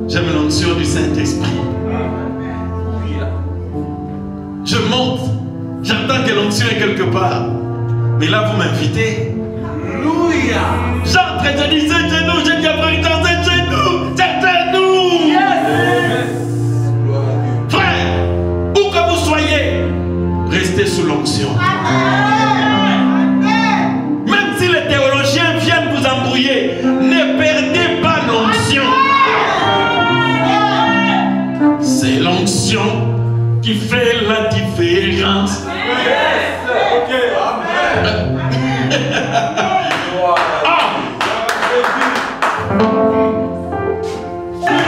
J'aime l'onction du Saint-Esprit. Je monte, j'entends que l'onction est quelque part. Mais là, vous m'invitez. Alléluia. J'entre et je dis, c'est chez nous. J'ai dit à Frère, c'est chez nous. C'est chez nous. Frère, où que vous soyez, restez sous l'onction. Même si les théologiens viennent vous embrouiller, ne perdez pas l'onction. C'est l'onction qui fait la différence.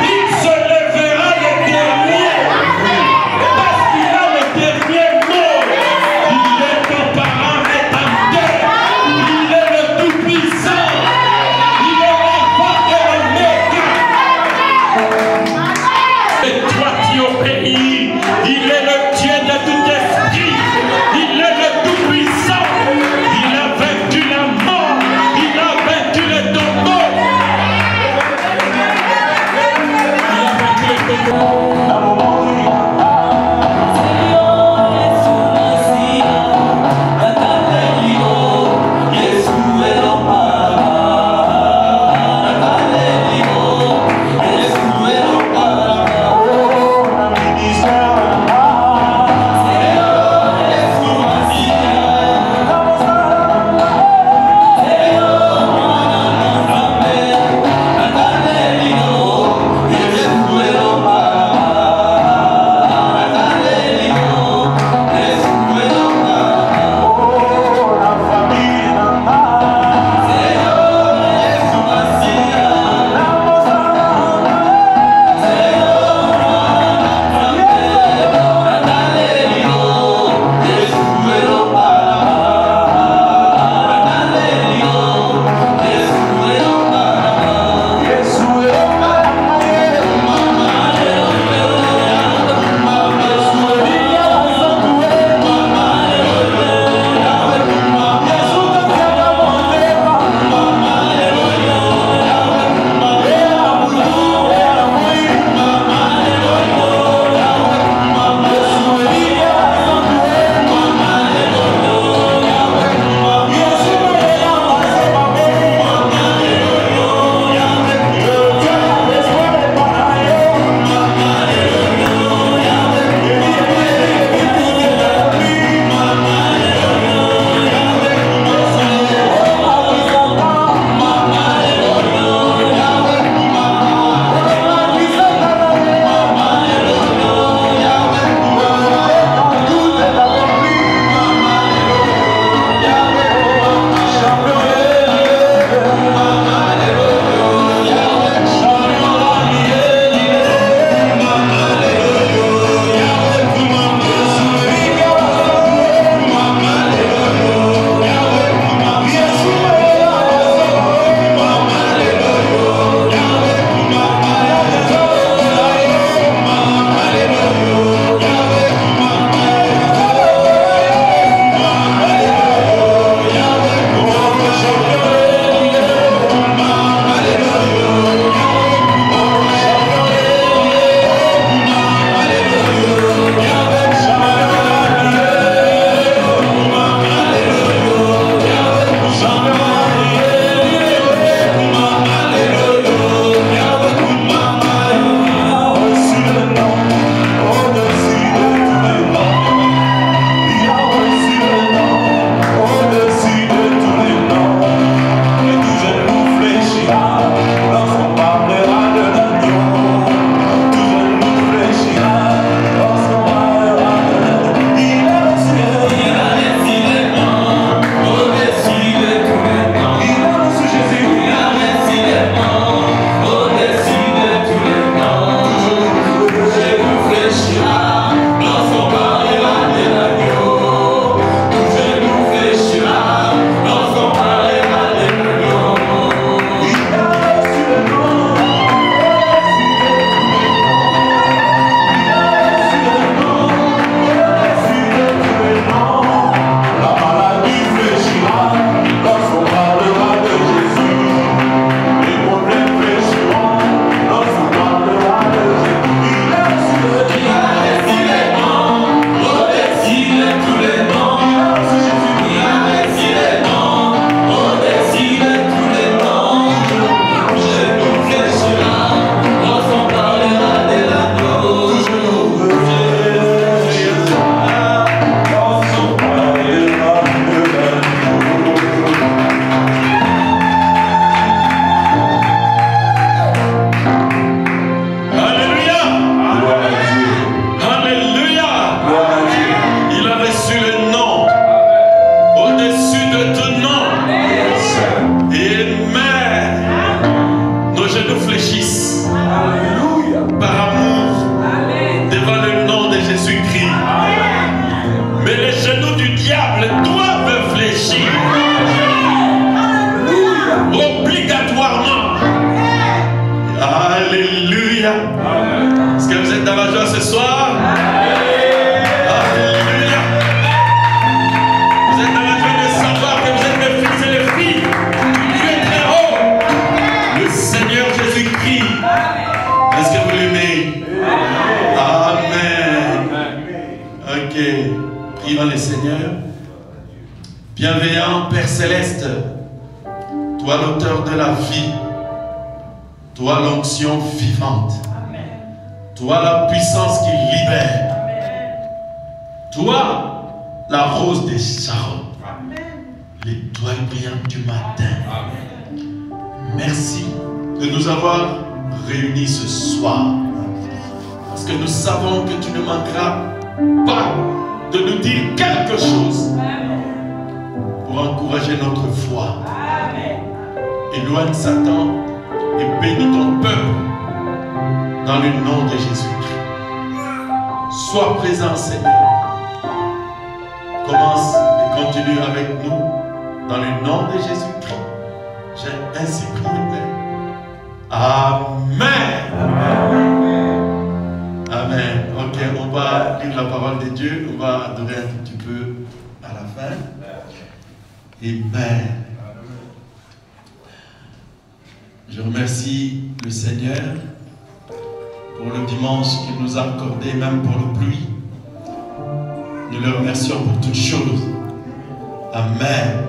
Il se lèvera le dernier, parce qu'il a le dernier mot. Il est ton parent rédempteur. Il est le tout-puissant. Il est l'alpha et l'oméga. Et toi qui obéis, il est le Dieu de tout esprit. Il est le tout-puissant. Il a vaincu la mort. Il a vaincu le tombeau. Il a vaincu le tombeau. Yesu Alléluia. Est-ce que vous êtes dans la joie ce soir? Alléluia. Vous êtes dans la joie de savoir que vous êtes les fils et les filles du Dieu très haut, le Seigneur Jésus-Christ. Est-ce que vous l'aimez? Amen. Ok. Prions le Seigneur. Bienveillant Père Céleste, toi l'auteur de la vie, toi l'onction vivante, toi la puissance qui libère, toi la rose des Sharon, l'étoile brillante du matin. Merci de nous avoir réunis ce soir, parce que nous savons que tu ne manqueras pas de nous dire quelque chose pour encourager notre foi. Éloigne Satan et bénis ton peuple dans le nom de Jésus-Christ. Sois présent, Seigneur. Commence et continue avec nous dans le nom de Jésus-Christ. J'ai ainsi prié, Père. Amen. Amen. Ok, on va lire la parole de Dieu. On va adorer un tout petit peu à la fin. Amen. Je remercie le Seigneur pour le dimanche qu'il nous a accordé, même pour la pluie. Nous le remercions pour toutes choses. Amen.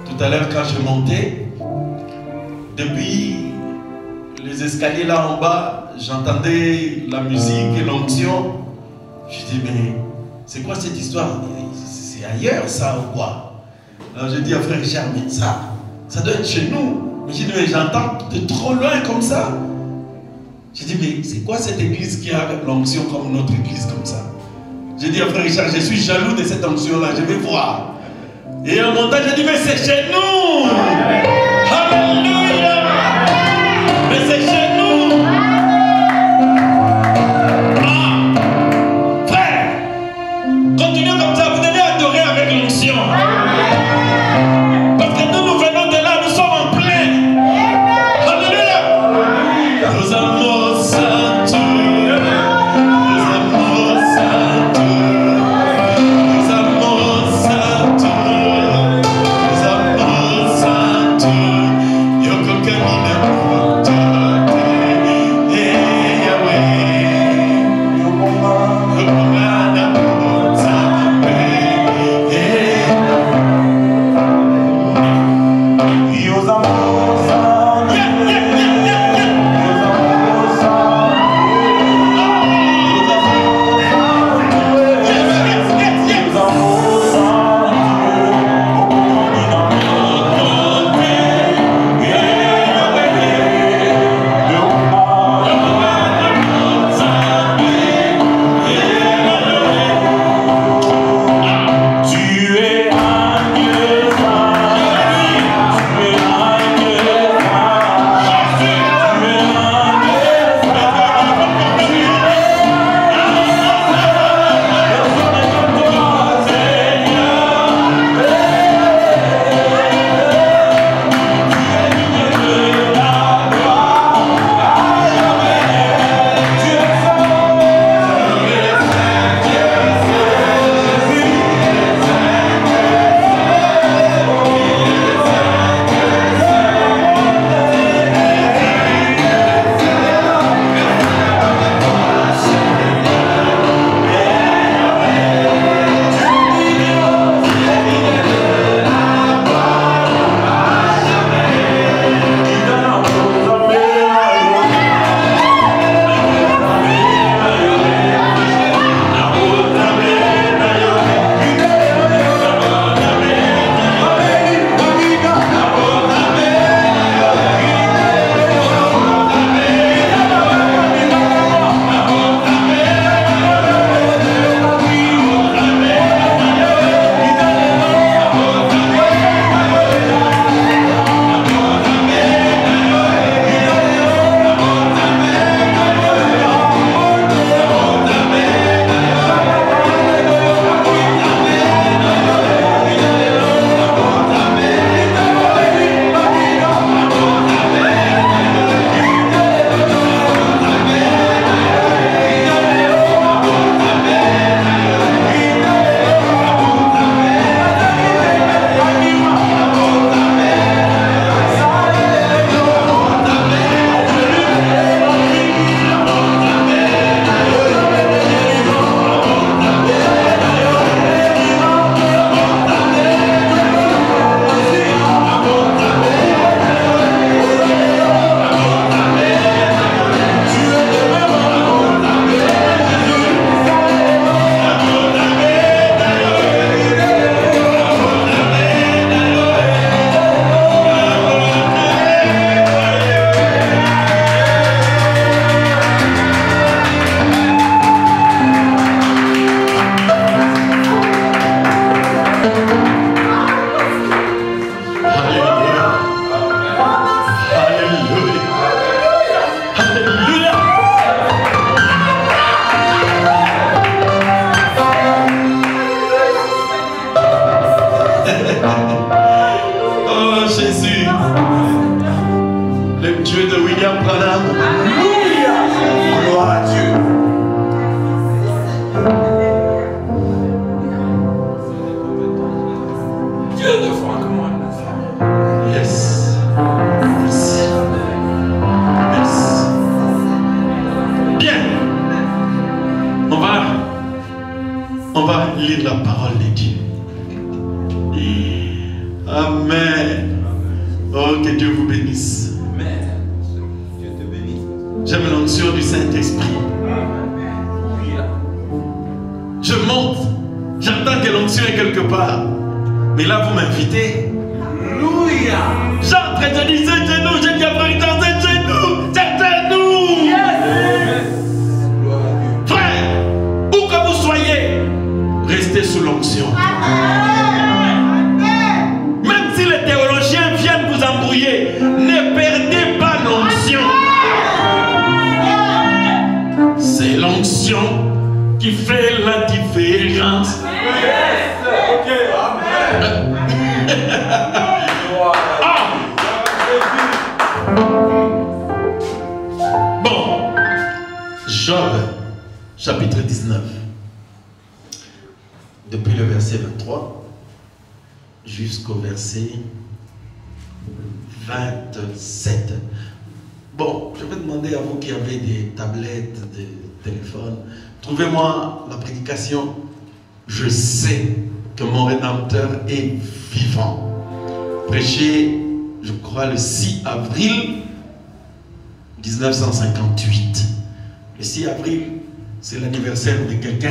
Tout à l'heure, quand je montais, depuis les escaliers là en bas, j'entendais la musique et l'onction. Je dis, mais c'est quoi cette histoire? C'est ailleurs ça ou quoi? Alors je dis à frère Richard, mais ça doit être chez nous. Mais j'ai dit, mais j'entends de trop loin comme ça. J'ai dit, mais c'est quoi cette église qui a l'onction comme notre église comme ça? J'ai dit à frère Richard, je suis jaloux de cette onction-là, je vais voir. Et en montant, j'ai dit, mais c'est chez nous! Alléluia! Mais c'est chez nous! Ah! Frère, continuez comme ça, vous devez adorer avec l'onction. Parce que nous venons de là, nous sommes en plein. Alléluia! Nous amours saints, nous amours saints, nous amours saints, nous amours saints, yo lire la parole de Dieu. Amen. Oh, que Dieu vous bénisse. Amen. Dieu te bénisse. J'aime l'onction du Saint-Esprit. Je monte, j'entends que l'onction est quelque part. Mais là, vous m'invitez. Alléluia. J'entre, je dis c'est chez nous, je dis après, c'est chez nous, c'est chez nous. Yes. Frère, où que vous soyez, restez sous l'onction. Même si les théologiens viennent vous embrouiller, ne perdez pas l'onction. C'est l'onction qui fait la différence. Ok, amen. Bon, Job, chapitre 19, depuis le verset 23 jusqu'au verset 27. Bon, je vais demander à vous qui avez des tablettes, des téléphones, trouvez-moi la prédication. Je sais que mon Rédempteur est vivant. Prêché, je crois, le 6 avril 1958. Le 6 avril, c'est l'anniversaire de quelqu'un.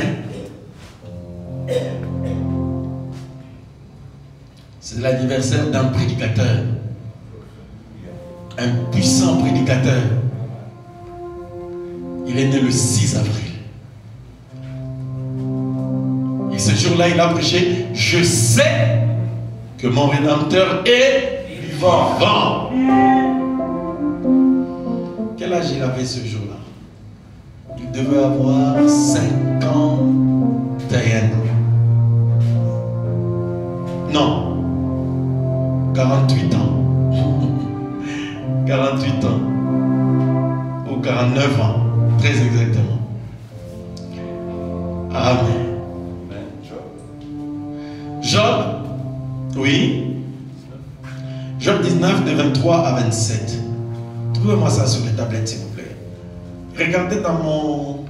C'est l'anniversaire d'un prédicateur. Un puissant prédicateur. Il est né le 6 avril. Et ce jour-là, il a prêché, je sais que mon Rédempteur est vivant. Quel âge il avait ce jour-là? Il devait avoir 51 ans. Non, 48 ans. 48 ans. Ou 49 ans, très exactement. Amen. Job, oui. Job 19, de 23 à 27. Trouvez-moi ça sur les tablettes, s'il vous plaît. Regardez dans mon...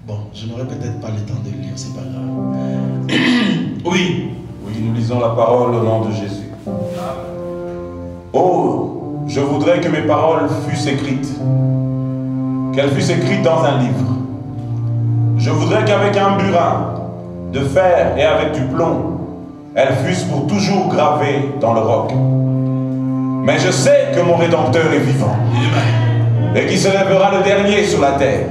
Bon, je n'aurai peut-être pas le temps de le lire, c'est pas grave. Oui. Oui, nous lisons la parole au nom de Jésus. Oh, je voudrais que mes paroles fussent écrites. Qu'elles fussent écrites dans un livre. Je voudrais qu'avec un burin de fer et avec du plomb, elles fussent pour toujours gravées dans le roc. Mais je sais que mon Rédempteur est vivant et qu'il se lèvera le dernier sur la terre.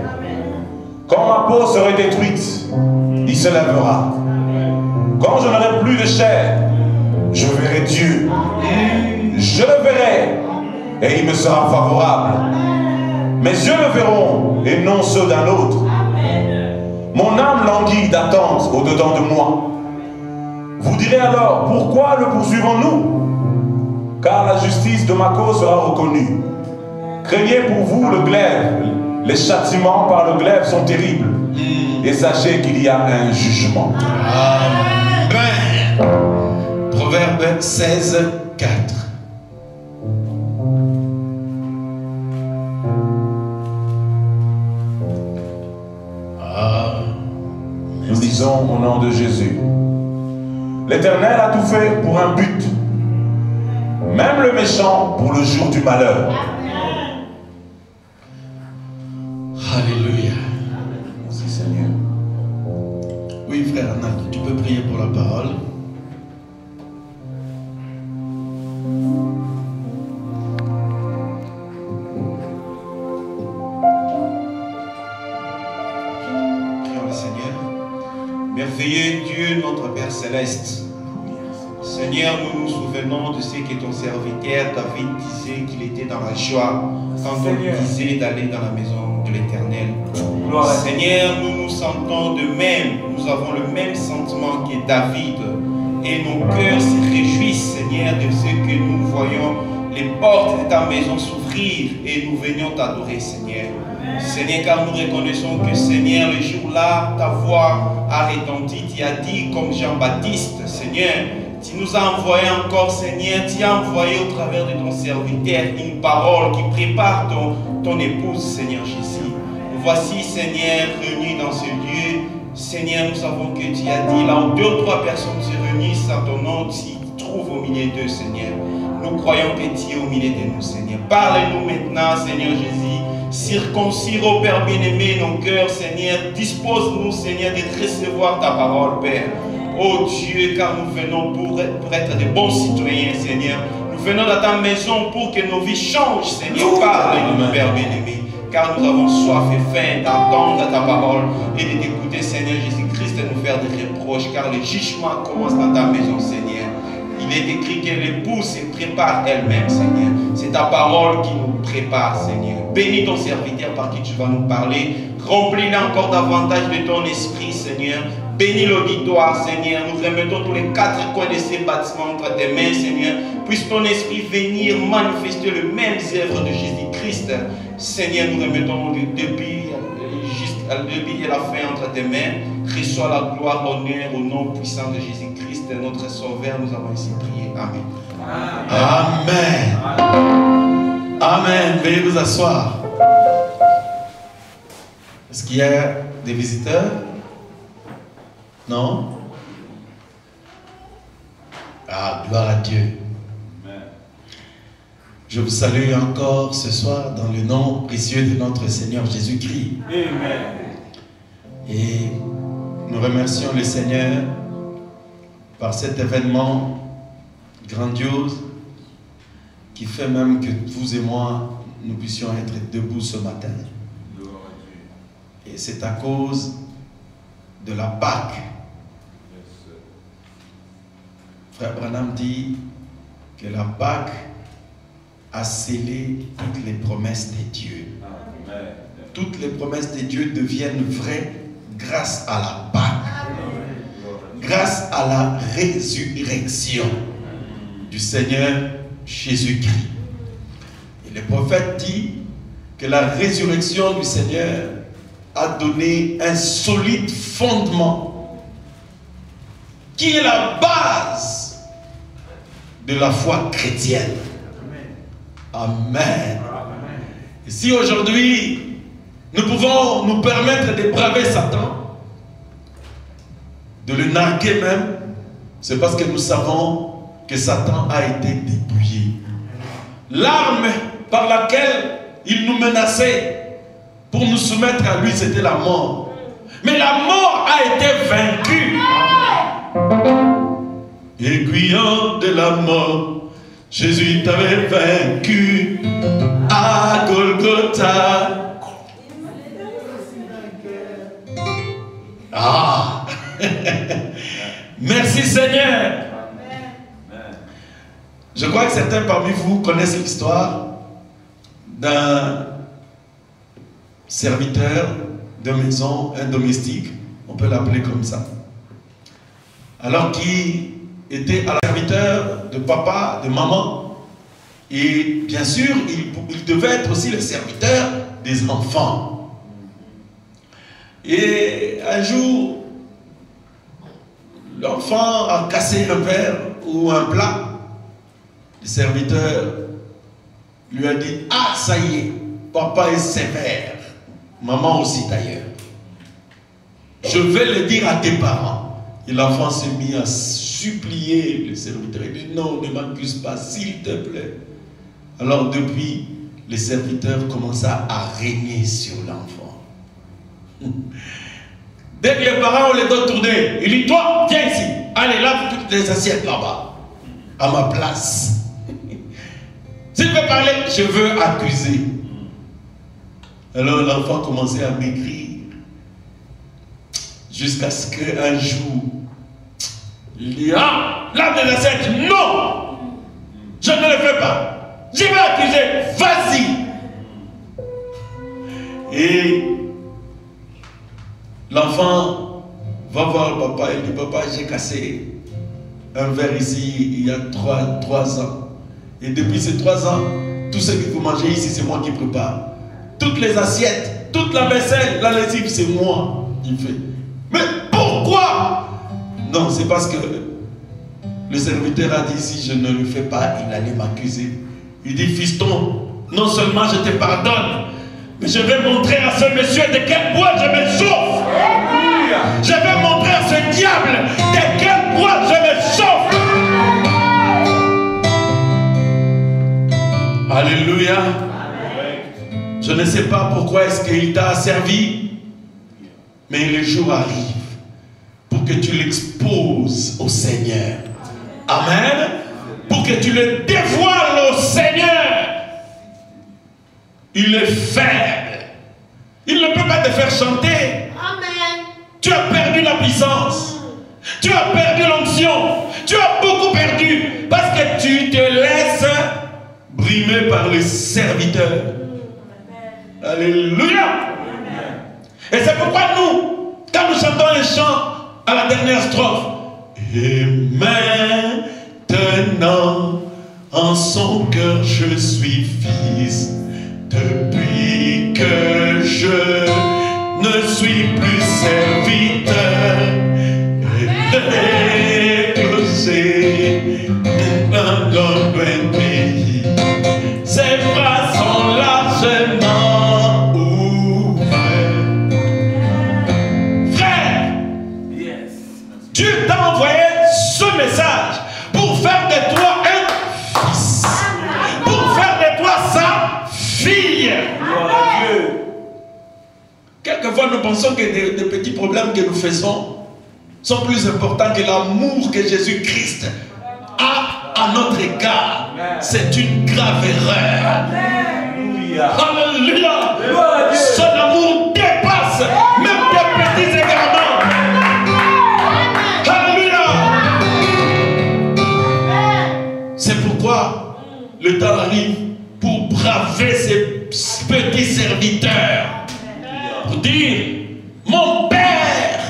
Quand ma peau serait détruite, il se lèvera. Quand je n'aurai plus de chair, je verrai Dieu. Je le verrai et il me sera favorable. Mes yeux le verront et non ceux d'un autre. Mon âme languit d'attente au-dedans de moi. Vous direz alors, pourquoi le poursuivons-nous? Car la justice de ma cause sera reconnue. Craignez pour vous le glaive. Les châtiments par le glaive sont terribles. Et sachez qu'il y a un jugement. Amen. Proverbe 16, 4. Nous disons au nom de Jésus. L'Éternel a tout fait pour un but, même le méchant pour le jour du malheur. Alléluia. Merci Seigneur. Oui, frère Anna, tu peux prier pour la parole. Prions le Seigneur. Merveilleux Dieu, notre Père Céleste. Seigneur, nous nous souvenons de ce que ton serviteur David disait qu'il était dans la joie quand on lui disait d'aller dans la maison de l'Éternel. Seigneur, nous nous sentons de même, nous avons le même sentiment que David et nos cœurs se réjouissent, Seigneur, de ce que nous voyons les portes de ta maison s'ouvrir et nous venions t'adorer, Seigneur. Seigneur, car nous reconnaissons que, Seigneur, le jour-là, ta voix a retenti, tu as dit comme Jean-Baptiste, Seigneur, tu nous as envoyé encore, Seigneur, tu as envoyé au travers de ton serviteur une parole qui prépare ton épouse, Seigneur Jésus. Nous voici, Seigneur, réunis dans ce lieu Seigneur, nous savons que tu as dit, là où 2 ou 3 personnes se réunissent à ton nom, tu te trouves au milieu d'eux, Seigneur. Nous croyons que tu es au milieu de nous, Seigneur. Parle-nous maintenant, Seigneur Jésus. Circoncire, ô Père bien-aimé, nos cœurs, Seigneur. Dispose-nous, Seigneur, de recevoir ta parole, Père. Oh Dieu, car nous venons pour être de bons citoyens, Seigneur. Nous venons dans ta maison pour que nos vies changent, Seigneur. Parle-nous, Père bien-aimé. Car nous avons soif et faim d'entendre ta parole et de t'écouter, Seigneur Jésus-Christ, et nous faire des reproches, car le jugement commence dans ta maison, Seigneur. Il est écrit que l'épouse se prépare elle-même, Seigneur. C'est ta parole qui nous prépare, Seigneur. Bénis ton serviteur par qui tu vas nous parler. Remplis-le encore davantage de ton esprit, Seigneur. Bénis l'auditoire, Seigneur. Nous remettons tous les 4 coins de ces bâtiments entre tes mains, Seigneur. Puisse ton esprit venir manifester les mêmes œuvres de Jésus-Christ. Seigneur, nous remettons le début et la fin entre tes mains. Reçois la gloire, l'honneur au nom puissant de Jésus-Christ, notre Sauveur. Nous avons ainsi prié. Amen. Amen. Amen. Veuillez vous asseoir. Est-ce qu'il y a des visiteurs? Non? Ah, gloire à Dieu. Je vous salue encore ce soir dans le nom précieux de notre Seigneur Jésus-Christ. Amen. Et nous remercions le Seigneur par cet événement grandiose qui fait même que vous et moi, nous puissions être debout ce matin. Et c'est à cause de la Pâque. Frère Branham dit que la Pâque a scellé toutes les promesses de Dieu. Amen. Toutes les promesses de Dieu deviennent vraies grâce à la Pâque. Grâce à la résurrection du Seigneur Jésus-Christ. Et le prophète dit que la résurrection du Seigneur a donné un solide fondement qui est la base de la foi chrétienne. Amen. Et si aujourd'hui nous pouvons nous permettre de braver Satan, de le narguer même, c'est parce que nous savons que Satan a été dépouillé. L'arme par laquelle il nous menaçait pour nous soumettre à lui, c'était la mort. Mais la mort a été vaincue. Aiguillon de la mort, Jésus t'avait vaincu à Golgotha. Ah! Merci Seigneur. Je crois que certains parmi vous connaissent l'histoire d'un serviteur de maison, un domestique, on peut l'appeler comme ça. Alors qu'il était à la serviteur de papa, de maman, et bien sûr, il devait être aussi le serviteur des enfants. Et un jour, l'enfant a cassé un verre ou un plat. Le serviteur lui a dit: ah, ça y est, papa est sévère, maman aussi d'ailleurs. Je vais le dire à tes parents. Et l'enfant s'est mis à supplier le serviteur. Il dit: non, ne m'accuse pas, s'il te plaît. Alors depuis, le serviteur commença à régner sur l'enfant. Dès que les parents ont les dos tournés, il dit: toi, viens ici, allez, lave toutes les assiettes là-bas, à ma place. S'il veut parler, je veux accuser. Alors l'enfant commençait à maigrir. Jusqu'à ce qu'un jour, il dit: ah, lave les assiettes, non, je ne le fais pas. Je vais accuser, vas-y. Et l'enfant va voir le papa, il dit: papa, j'ai cassé un verre ici il y a 3 ans. Et depuis ces 3 ans, tout ce que vous mangez ici, c'est moi qui prépare. Toutes les assiettes, toute la vaisselle, la lessive, c'est moi qui fais. Mais pourquoi? Non, c'est parce que le serviteur a dit: si je ne le fais pas, il allait m'accuser. Il dit: fiston, non seulement je te pardonne, mais je vais montrer à ce monsieur de quel bois je me chauffe. Je vais montrer à ce diable de quel bois je me chauffe. Alléluia. Je ne sais pas pourquoi est-ce qu'il t'a servi, mais le jour arrive pour que tu l'exposes au Seigneur. Amen. Pour que tu le dévoiles au Seigneur. Il est faible. Il ne peut pas te faire chanter. Amen. Tu as perdu la puissance. Tu as perdu l'onction. Tu as beaucoup perdu parce que tu te laisses brimer par les serviteurs. Alléluia. Et c'est pourquoi nous, quand nous chantons un chant à la dernière strophe, et maintenant en son cœur je suis fils, depuis que je ne suis plus serviteur, et déclosé dans le pays, ses bras sont largement ouverts. Frère, Dieu t'a envoyé ce message pour faire de toi un fils, pour faire de toi sa fille. Quelquefois, nous pensons que les petits problèmes que nous faisons sont plus importants que l'amour que Jésus-Christ a à notre égard. C'est une grave erreur. Alléluia. Son amour dépasse même tes petits égarements. Alléluia. C'est pourquoi le temps arrive pour braver ces petits serviteurs. Pour dire, mon Père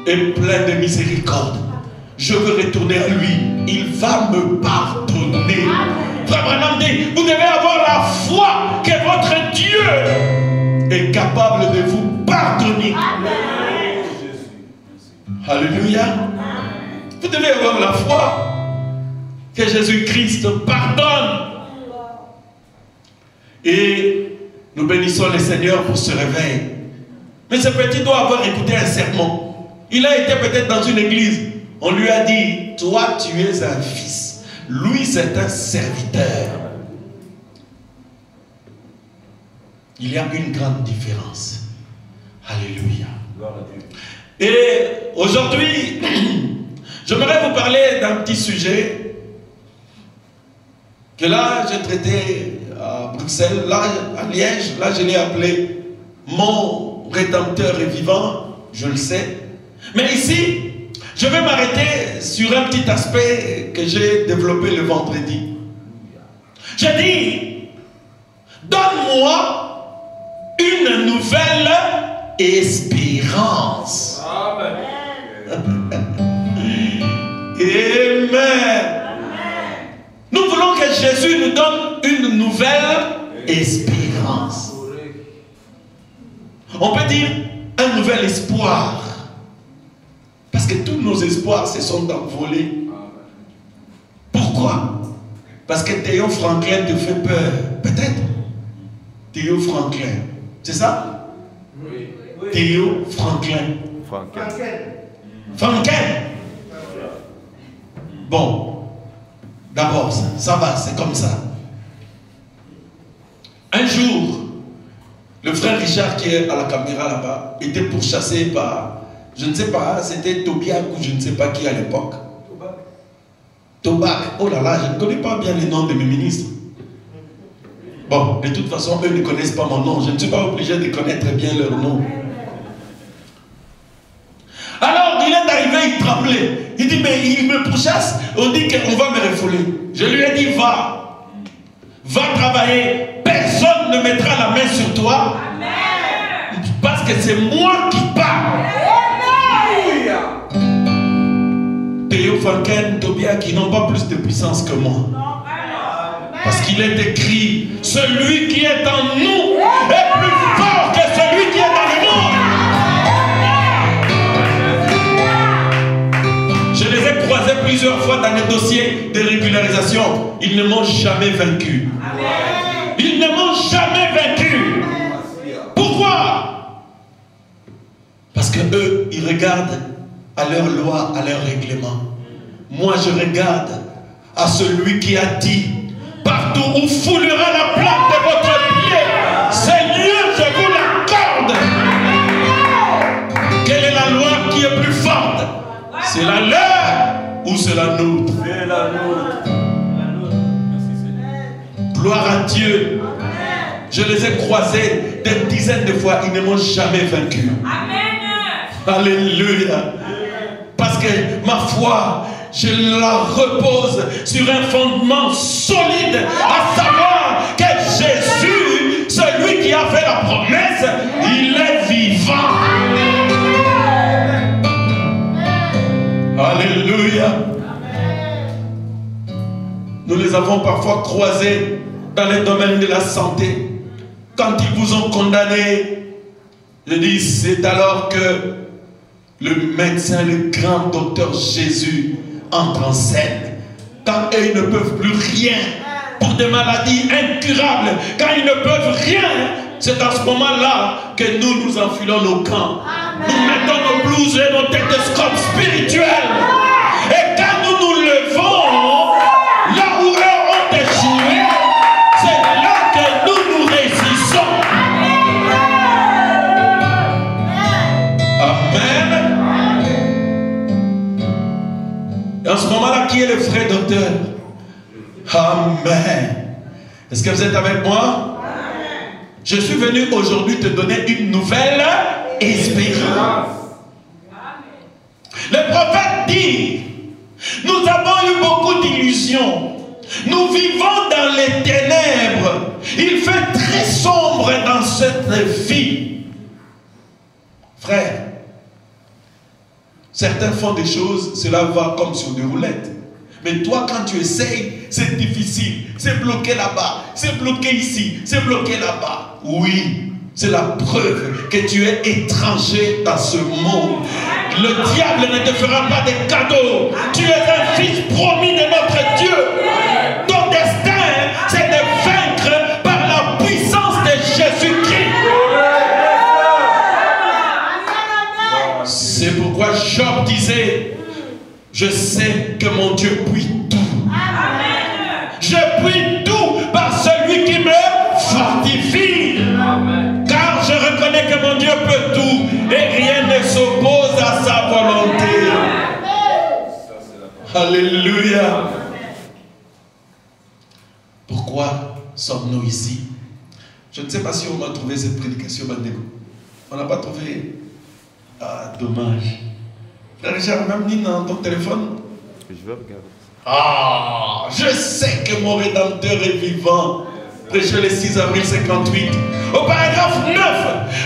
est plein de miséricorde. Je veux retourner à lui. Il va me pardonner. Frère Branham dit, vous devez avoir la foi que votre Dieu est capable de vous pardonner. Alléluia. Vous devez avoir la foi que Jésus-Christ pardonne. Et nous bénissons le Seigneur pour ce réveil. Mais ce petit doit avoir écouté un sermon. Il a été peut-être dans une église. On lui a dit, toi tu es un fils. Lui c'est un serviteur. Il y a une grande différence. Alléluia. Et aujourd'hui, j'aimerais vous parler d'un petit sujet que là j'ai traité à Bruxelles, là à Liège, là je l'ai appelé mon Rédempteur est vivant, je le sais. Mais ici, je vais m'arrêter sur un petit aspect que j'ai développé le vendredi. J'ai dit, donne-moi une nouvelle espérance. Amen. Nous voulons que Jésus nous donne une nouvelle espérance. On peut dire un nouvel espoir. Parce que tous nos espoirs se sont envolés. Pourquoi? Parce que Théo Franklin te fait peur. Peut-être. Théo Franklin. C'est ça? Oui. Théo Franklin. Franklin. Bon. D'abord, ça va, c'est comme ça. Un jour, le frère Richard qui est à la caméra là-bas était pourchassé par, je ne sais pas, c'était Tobiac ou je ne sais pas qui à l'époque. Tobac. Oh là là, je ne connais pas bien les noms de mes ministres. Bon, de toute façon, eux ne connaissent pas mon nom. Je ne suis pas obligé de connaître bien leur nom. Alors, il est arrivé, il tremblait. Il dit, mais il me pourchasse. On dit qu'on va me refouler. Je lui ai dit, va. Va travailler. Personne ne mettra la main sur toi. Amen. Parce que c'est moi qui parle. Théo Franken, Tobia qui n'ont pas plus de puissance que moi. Parce qu'il est écrit, celui qui est en nous est plus fort que celui qui est dans le monde. Je les ai croisés plusieurs fois dans les dossiers de régularisation. Ils ne m'ont jamais vaincu. Ils ne m'ont jamais vaincu. Pourquoi? Parce Parce que eux, ils regardent à leur loi, à leur règlement. Moi, je regarde à celui qui a dit, partout où foulera la plante de votre pied, Seigneur, je vous l'accorde. Quelle est la loi qui est plus forte? C'est la leur ou c'est la nôtre? C'est la nôtre. Gloire à Dieu. Je les ai croisés des dizaines de fois, ils ne m'ont jamais vaincu. Alléluia. Parce que ma foi, je la repose sur un fondement solide, à savoir que Jésus, celui qui a fait la promesse, il est vivant. Alléluia. Nous les avons parfois croisés dans les domaines de la santé. Quand ils vous ont condamné, je dis, c'est alors que le médecin, le grand docteur Jésus entre en scène. Quand eux, ils ne peuvent plus rien pour des maladies incurables, quand ils ne peuvent rien, c'est à ce moment-là que nous enfilons nos gants. Nous mettons nos blouses et nos stéthoscopes spirituels. Et quand nous nous levons, là où eux ont échoué, c'est là que nous nous réussissons. Amen. Et en ce moment-là, qui est le vrai docteur? Amen. Est-ce que vous êtes avec moi? Je suis venu aujourd'hui te donner une nouvelle espérance. Le prophète dit, nous avons eu beaucoup d'illusions. Nous vivons dans les ténèbres. Il fait très sombre dans cette vie. Frère, certains font des choses, cela va comme sur des roulettes. Mais toi, quand tu essayes, c'est difficile. C'est bloqué là-bas, c'est bloqué ici, c'est bloqué là-bas. Oui, c'est la preuve que tu es étranger dans ce monde. Le diable ne te fera pas de cadeaux. Tu es un fils promis de notre Dieu. Ton destin, c'est de vaincre par la puissance de Jésus-Christ. C'est pourquoi Job disait, je sais que mon Dieu puise tout. Je puis tout par celui qui me fortifie. Car je reconnais que mon Dieu peut tout et rien ne s'oppose à sa volonté. Alléluia. Pourquoi sommes-nous ici? Je ne sais pas si on a trouvé cette prédication, Bandego. On n'a pas trouvé. Ah, dommage. Frère Richard, même mis dans ton téléphone. Je vais regarder. Ah, je sais que mon Rédempteur est vivant. Prêché le 6 avril 58. Au paragraphe 9,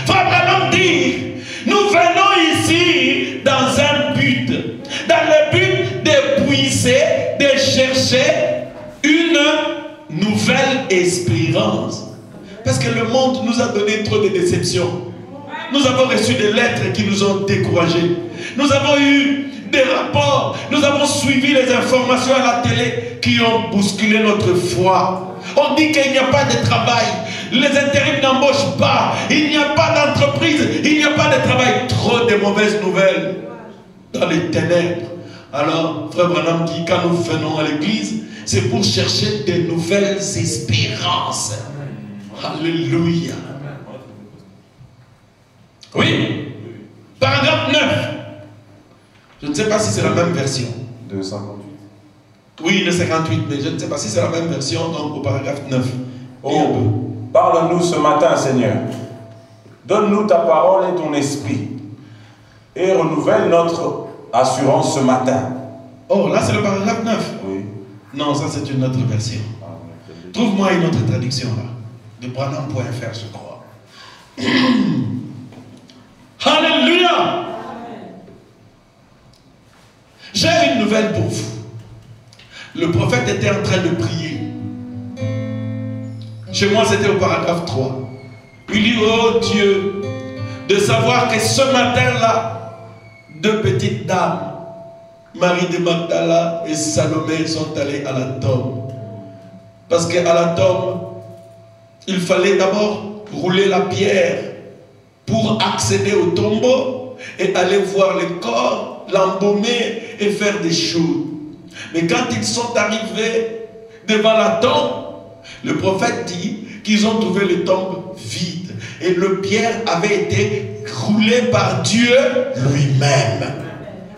Frère Branham dit, nous venons ici dans un but. Dans le but de puiser, de chercher une nouvelle espérance. Parce que le monde nous a donné trop de déceptions. Nous avons reçu des lettres qui nous ont découragés. Nous avons eu des rapports. Nous avons suivi les informations à la télé qui ont bousculé notre foi. On dit qu'il n'y a pas de travail. Les intérims n'embauchent pas. Il n'y a pas d'entreprise. Il n'y a pas de travail. Trop de mauvaises nouvelles dans les ténèbres. Alors, Frère Branham dit, quand nous venons à l'église, c'est pour chercher de nouvelles espérances. Alléluia. Oui. Paragraphe 9. Je ne sais pas si c'est la même version. De 58. Oui, de 58, mais je ne sais pas si c'est la même version, donc au paragraphe 9. Oh, parle-nous ce matin, Seigneur. Donne-nous ta parole et ton esprit. Et renouvelle notre assurance ce matin. Oh, là c'est le paragraphe 9. Oui. Non, ça c'est une autre version. Trouve-moi une autre traduction là. De Branham.fr, je crois. Alléluia. J'ai une nouvelle pour vous. Le prophète était en train de prier. Chez moi, c'était au paragraphe 3. Il dit, oh Dieu, de savoir que ce matin-là, deux petites dames, Marie de Magdala et Salomé, sont allées à la tombe. Parce qu'à la tombe, il fallait d'abord rouler la pierre pour accéder au tombeau. et aller voir le corps, l'embaumer et faire des choses. Mais quand ils sont arrivés devant la tombe, le prophète dit qu'ils ont trouvé le tombe vide. Et le pierre avait été roulé par Dieu lui-même.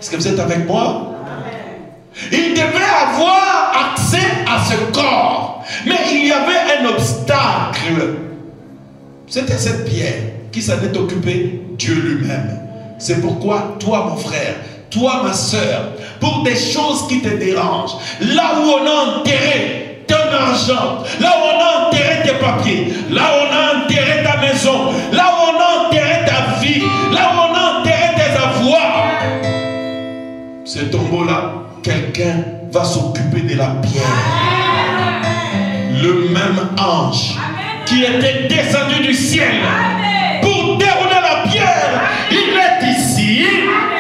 Est-ce que vous êtes avec moi? Il devait avoir accès à ce corps. Mais il y avait un obstacle. C'était cette pierre qui s'en est occupée, Dieu lui-même. C'est pourquoi toi mon frère, toi ma soeur, pour des choses qui te dérangent, là où on a enterré ton argent, là où on a enterré tes papiers, là où on a enterré ta maison, là où on a enterré ta vie, là où on a enterré tes avoirs, ce tombeau-là, quelqu'un va s'occuper de la pierre. Le même ange qui était descendu du ciel pour dérouler la pierre, il est ici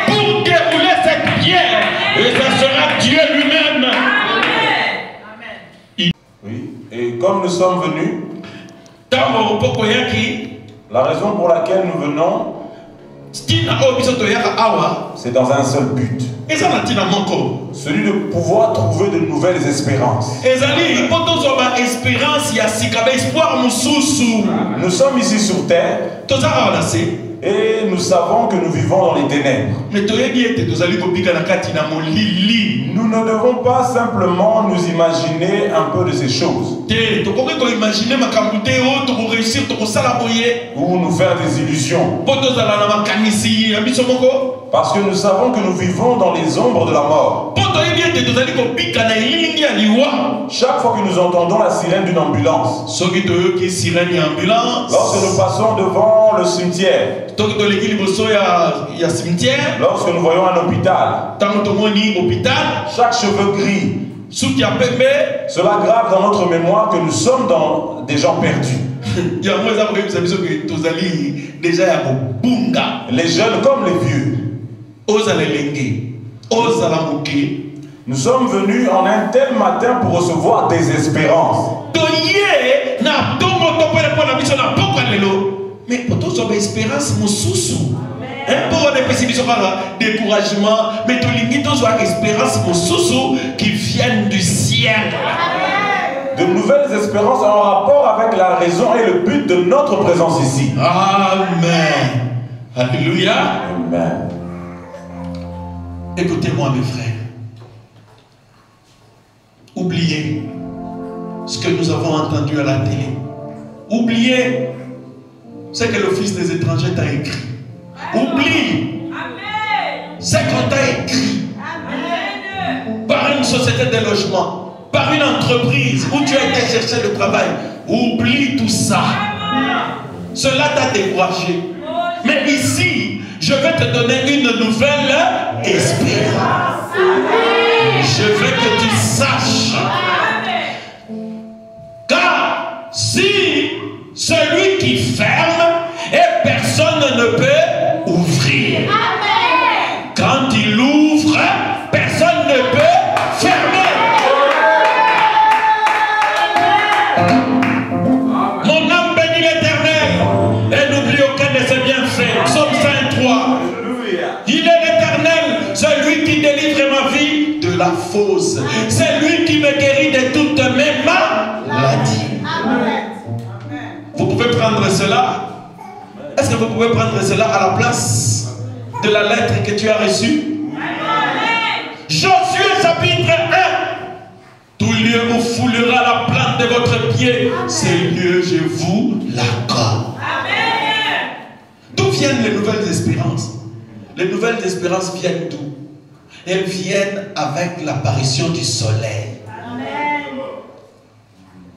pour dérouler cette pierre, et ça sera Dieu lui-même. Oui, et comme nous sommes venus, la raison pour laquelle nous venons, c'est dans un seul but. Celui de pouvoir trouver de nouvelles espérances. Nous sommes ici sur terre et nous savons que nous vivons dans les ténèbres. Nous ne devons pas simplement nous imaginer un peu de ces choses ou nous faire des illusions. Parce que nous savons que nous vivons dans les ombres de la mort. Chaque fois que nous entendons la sirène d'une ambulance, lorsque nous passons devant le cimetière, lorsque nous voyons un hôpital, chaque cheveu gris, cela grave dans notre mémoire que nous sommes dans des gens perdus. Les jeunes comme les vieux. Nous sommes venus en un tel matin pour recevoir des espérances. Mais pour tous, on a espérance, mon sous-sous. Pour on découragement, mais tout le monde a espérance, mon sous-sous, qui viennent du ciel. De nouvelles espérances en rapport avec la raison et le but de notre présence ici. Amen. Alléluia. Amen. Écoutez-moi, mes frères. Oubliez ce que nous avons entendu à la télé. Oubliez ce que le Fils des étrangers t'a écrit. Oublie ce qu'on t'a écrit par une société de logement, par une entreprise où tu as été chercher le travail. Oublie tout ça. Cela t'a découragé. Mais ici, je vais te donner une nouvelle espérance. Je veux que tu saches. Car si celui qui ferme et personne ne peut ouvrir. Quand il ouvre, personne ne peut fermer. Mon âme bénit l'Éternel et n'oublie aucun de ses bienfaits. Psaume 103. Il est l'Éternel, celui qui délivre ma vie de la fausse. C'est lui qui me guérit de toutes mes maladies. Vous pouvez prendre cela. Est-ce que vous pouvez prendre cela à la place de la lettre que tu as reçue? Josué chapitre 1. Tout lieu où foulera la plante de votre pied, ces lieux je vous l'accorde. D'où viennent les nouvelles espérances? Les nouvelles espérances viennent d'où? Elles viennent avec l'apparition du soleil.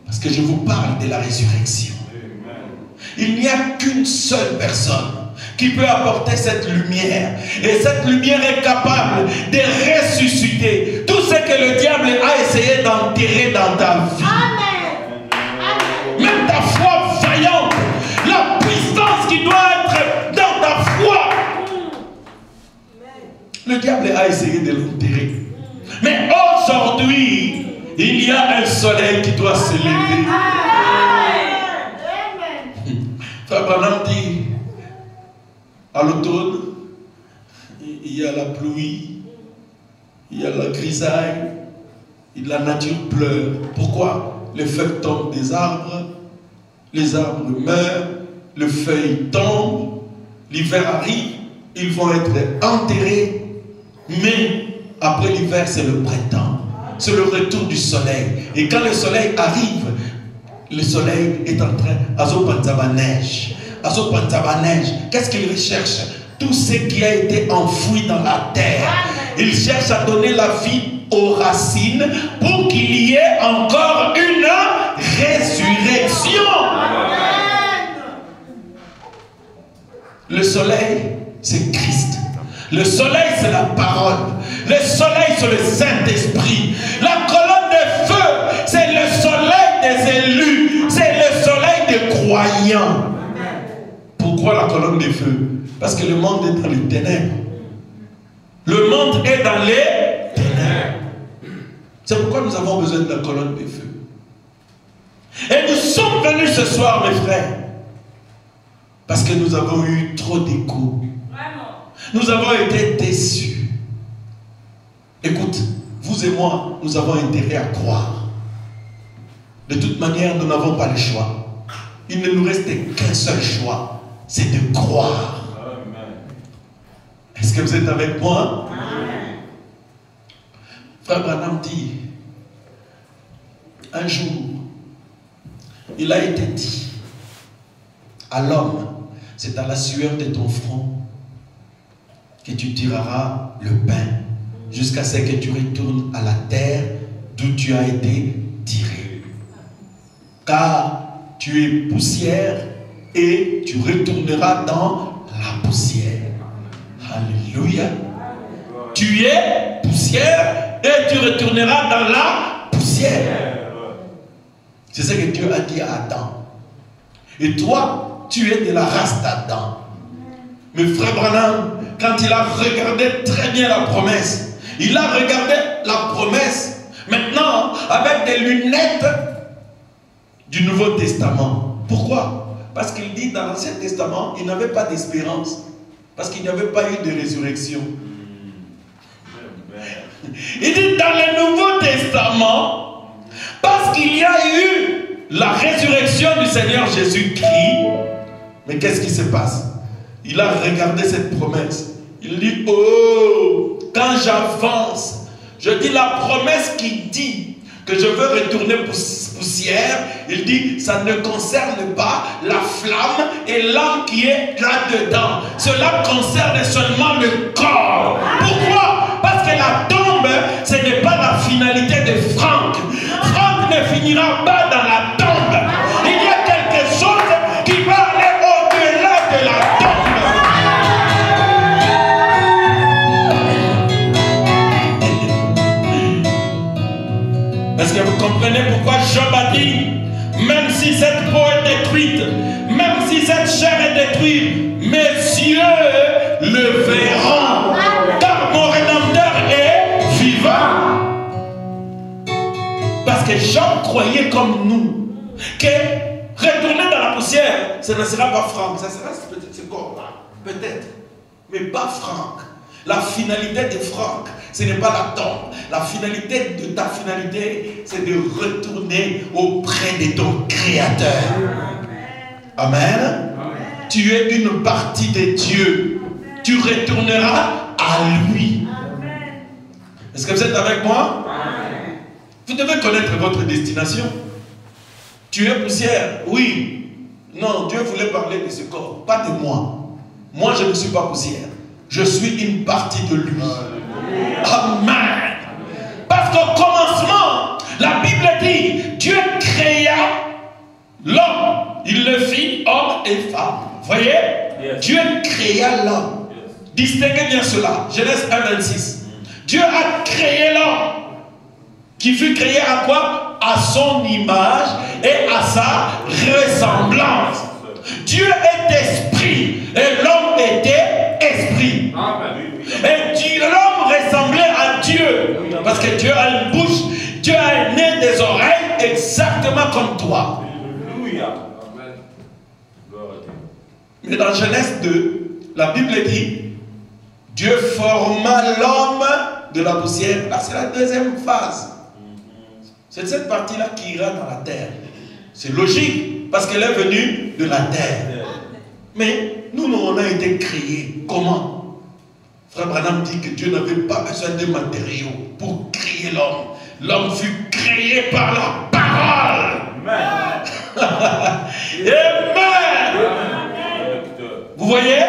Parce que je vous parle de la résurrection. Il n'y a qu'une seule personne qui peut apporter cette lumière. Et cette lumière est capable de ressusciter tout ce que le diable a essayé d'enterrer dans ta vie. Même ta foi vaillante, la puissance qui doit être dans ta foi. Le diable a essayé de l'enterrer. Mais aujourd'hui, il y a un soleil qui doit se lever. Frère Branham dit à l'automne, pluie, il y a la grisaille, la nature pleure. Pourquoi? Les feuilles tombent des arbres, les arbres meurent, les feuilles tombent, l'hiver arrive, ils vont être enterrés, mais après l'hiver, c'est le printemps, c'est le retour du soleil. Et quand le soleil arrive, le soleil est en train, Azopanzaba neige. Azopanzaba neige, qu'est-ce qu'il recherche? Tout ce qui a été enfoui dans la terre. Il cherche à donner la vie aux racines pour qu'il y ait encore une résurrection. Le soleil, c'est Christ. Le soleil, c'est la parole. Le soleil, c'est le Saint-Esprit. La colonne de feu, c'est le soleil des élus. C'est le soleil des croyants. Pourquoi la colonne de feu? Parce que le monde est dans les ténèbres. Le monde est dans les ténèbres. C'est pourquoi nous avons besoin de la colonne de feu. Et nous sommes venus ce soir, mes frères, parce que nous avons eu trop d'échos. Nous avons été déçus. Écoute, vous et moi, nous avons intérêt à croire. De toute manière, nous n'avons pas le choix. Il ne nous restait qu'un seul choix, c'est de croire. Est-ce que vous êtes avec moi? Amen. Frère Branham dit, un jour, il a été dit à l'homme, c'est à la sueur de ton front que tu tireras le pain jusqu'à ce que tu retournes à la terre d'où tu as été tiré. Car tu es poussière et tu retourneras dans la poussière. Alléluia. Tu es poussière et tu retourneras dans la poussière. C'est ce que Dieu a dit à Adam. Et toi, tu es de la race d'Adam. Mais frère Branham, quand il a regardé très bien la promesse, il a regardé la promesse maintenant avec des lunettes du Nouveau Testament. Pourquoi? Parce qu'il dit dans l'Ancien Testament, il n'avait pas d'espérance. Parce qu'il n'y avait pas eu de résurrection. Il dit dans le Nouveau Testament, parce qu'il y a eu la résurrection du Seigneur Jésus-Christ, mais qu'est-ce qui se passe? Il a regardé cette promesse. Il dit, oh, quand j'avance, je dis la promesse qui dit que je veux retourner poussière, il dit, ça ne concerne pas la flamme et l'âme qui est là-dedans. Cela concerne seulement le corps. Pourquoi? Parce que la tombe, ce n'est pas la finalité de Franck. Franck ne finira pas dans la tombe. Il y a quelque chose qui va aller au-delà de la tombe. Est-ce que vous comprenez pourquoi Job a dit, même si cette peau est détruite, même si cette chair est détruite, mes yeux le verront, car mon Rédempteur est vivant. Parce que Job croyait comme nous que retourner dans la poussière, ce ne sera pas Franck, ça sera peut-être ce corps-là, peut-être, mais pas Franck. La finalité de Franck, ce n'est pas la tombe. La finalité de ta finalité, c'est de retourner auprès de ton Créateur. Amen. Amen. Tu es une partie de Dieu. Tu retourneras à lui. Est-ce que vous êtes avec moi? Amen. Vous devez connaître votre destination. Tu es poussière, oui. Non, Dieu voulait parler de ce corps, pas de moi. Moi, je ne suis pas poussière. Je suis une partie de lui. Amen. Parce qu'au commencement, la Bible dit, Dieu créa l'homme. Il le fit homme et femme. Voyez? Yes. Dieu créa l'homme. Yes. Distinguez bien cela. Genèse 1:26. Dieu a créé l'homme. Qui fut créé à quoi? À son image et à sa ressemblance. Dieu est esprit et l'homme était esprit. Et l'homme ressemblait à Dieu. Parce que Dieu a une bouche, Dieu a un nez, des oreilles exactement comme toi. Mais dans Genèse 2, la Bible dit, Dieu forma l'homme de la poussière. Là, c'est la deuxième phase. C'est cette partie-là qui ira dans la terre. C'est logique, parce qu'elle est venue de la terre. Mais nous, on a été créés. Comment? Frère Branham dit que Dieu n'avait pas besoin de matériaux pour créer l'homme. L'homme fut créé par la parole. Amen. Vous voyez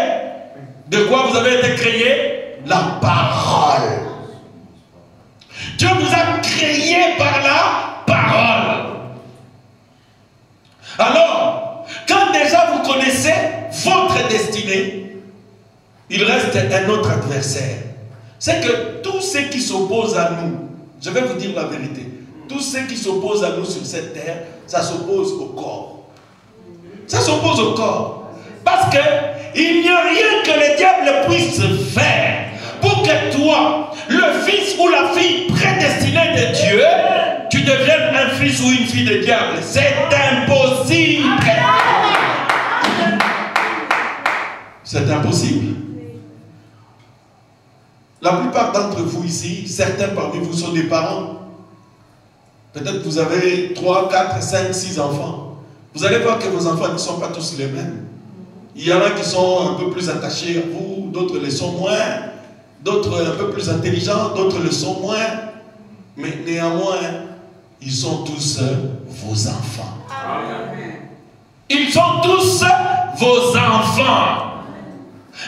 de quoi vous avez été créé? La parole. Dieu vous a créé par la parole. Alors, quand déjà vous connaissez votre destinée, il reste un autre adversaire. C'est que tous ceux qui s'opposent à nous, je vais vous dire la vérité, tous ceux qui s'opposent à nous sur cette terre, ça s'oppose au corps. Ça s'oppose au corps. Parce qu'il n'y a rien que le diable puisse faire pour que toi, le fils ou la fille prédestinée de Dieu, tu deviennes un fils ou une fille de diable. C'est impossible. C'est impossible. La plupart d'entre vous ici, certains parmi vous sont des parents. Peut-être que vous avez 3, 4, 5, 6 enfants. Vous allez voir que vos enfants ne sont pas tous les mêmes. Il y en a qui sont un peu plus attachés à vous, d'autres le sont moins, d'autres un peu plus intelligents, d'autres le sont moins. Mais néanmoins, ils sont tous vos enfants. Ils sont tous vos enfants.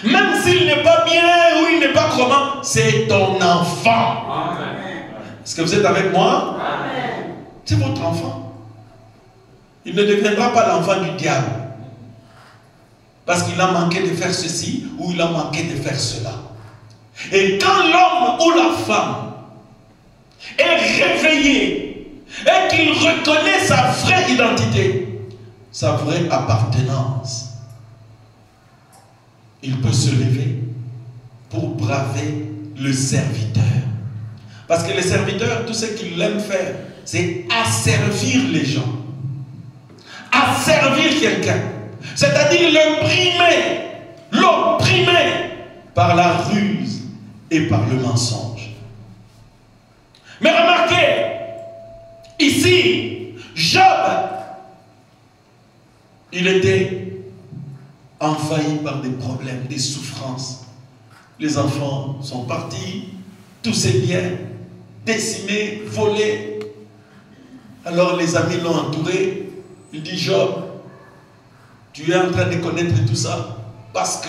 Même s'il n'est pas bien ou il n'est pas comment, c'est ton enfant. Est-ce que vous êtes avec moi? C'est votre enfant. Il ne deviendra pas l'enfant du diable. Parce qu'il a manqué de faire ceci ou il a manqué de faire cela. Et quand l'homme ou la femme est réveillé et qu'il reconnaît sa vraie identité, sa vraie appartenance, il peut se lever pour braver le serviteur. Parce que le serviteur, tout ce qu'il aime faire, c'est asservir les gens. Asservir quelqu'un. C'est-à-dire l'opprimer par la ruse et par le mensonge. Mais remarquez, ici, Job, il était envahi par des problèmes, des souffrances. Les enfants sont partis, tous ses biens décimés, volés. Alors les amis l'ont entouré. Il dit: Job, tu es en train de connaître tout ça parce que.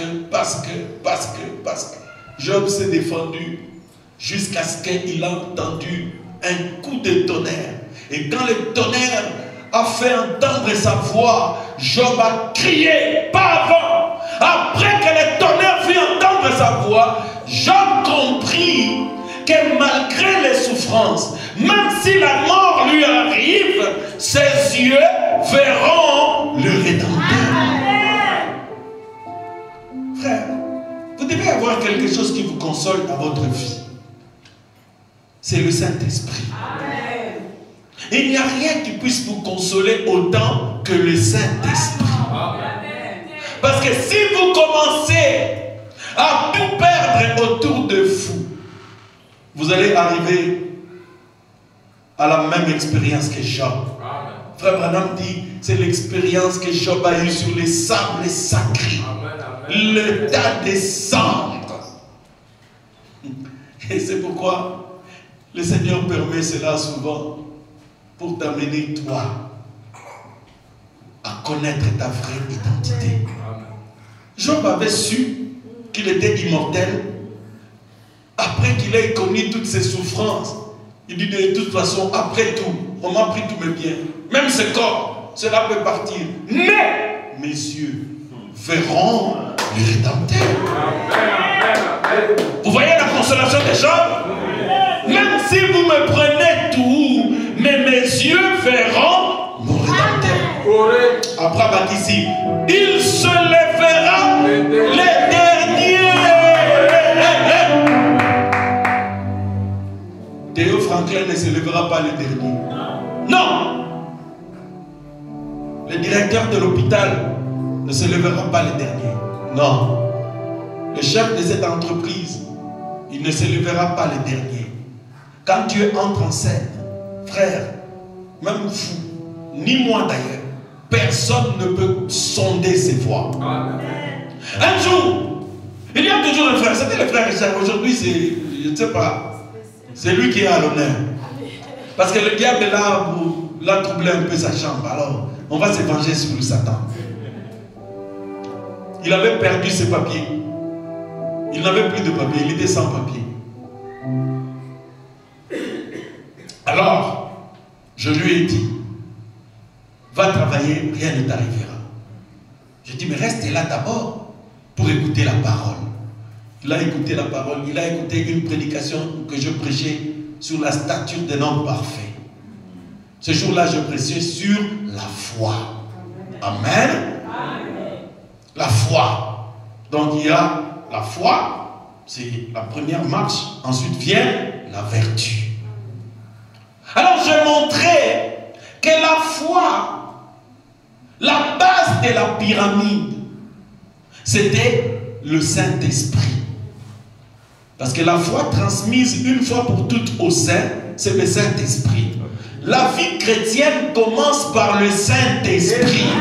Job s'est défendu jusqu'à ce qu'il a entendu un coup de tonnerre. Et quand le tonnerre a fait entendre sa voix, Job a crié, pas avant. Après que le tonnerre fit entendre sa voix, Job comprit que malgré les souffrances, même si la mort lui arrive, ses yeux verront le Rédempteur. Frère, vous devez avoir quelque chose qui vous console dans votre vie. C'est le Saint-Esprit. Il n'y a rien qui puisse vous consoler autant que le Saint-Esprit. Parce que si vous commencez à tout perdre autour de vous, vous allez arriver à la même expérience que Job. Frère Branham dit, c'est l'expérience que Job a eue sur les sables sacrés. Le tas des cendres. Et c'est pourquoi le Seigneur permet cela souvent pour t'amener toi à connaître ta vraie identité. Job avait su qu'il était immortel après qu'il ait connu toutes ses souffrances. Il dit de toute façon, après tout, on m'a pris tous mes biens. Même ce corps, cela peut partir. Mais mes yeux verront le Rédempteur. Vous voyez la consolation de Job? Même si vous me prenez tout, mais mes yeux verront mon Rédempteur. Après ici, il se lèvera les derniers. Théo Franklin ne se lèvera pas les derniers. Non. Le directeur de l'hôpital ne se lèvera pas les derniers. Non. le chef de cette entreprise, il ne se lèvera pas le dernier. Quand Dieu entre en scène, frère, même vous, ni moi d'ailleurs, personne ne peut sonder ses voies. Un jour, il y a toujours un frère, c'était le frère Richard, aujourd'hui c'est, je ne sais pas, c'est lui qui est à l'honneur. Parce que le diable est là pour l'a troublé un peu sa chambre, alors on va se venger sur le Satan. Il avait perdu ses papiers. Il n'avait plus de papiers, il était sans papiers. Alors, je lui ai dit, va travailler, rien ne t'arrivera. Je dis, mais reste là d'abord pour écouter la parole. Il a écouté la parole, il a écouté une prédication que je prêchais sur la stature d'un homme parfait. Ce jour-là, je prêchais sur la foi. Amen. La foi. Donc il y a la foi, c'est la première marche. Ensuite vient la vertu. Alors je montrais que la foi, la base de la pyramide, c'était le Saint-Esprit. Parce que la foi transmise une fois pour toutes au Saint, c'est le Saint-Esprit. La vie chrétienne commence par le Saint-Esprit.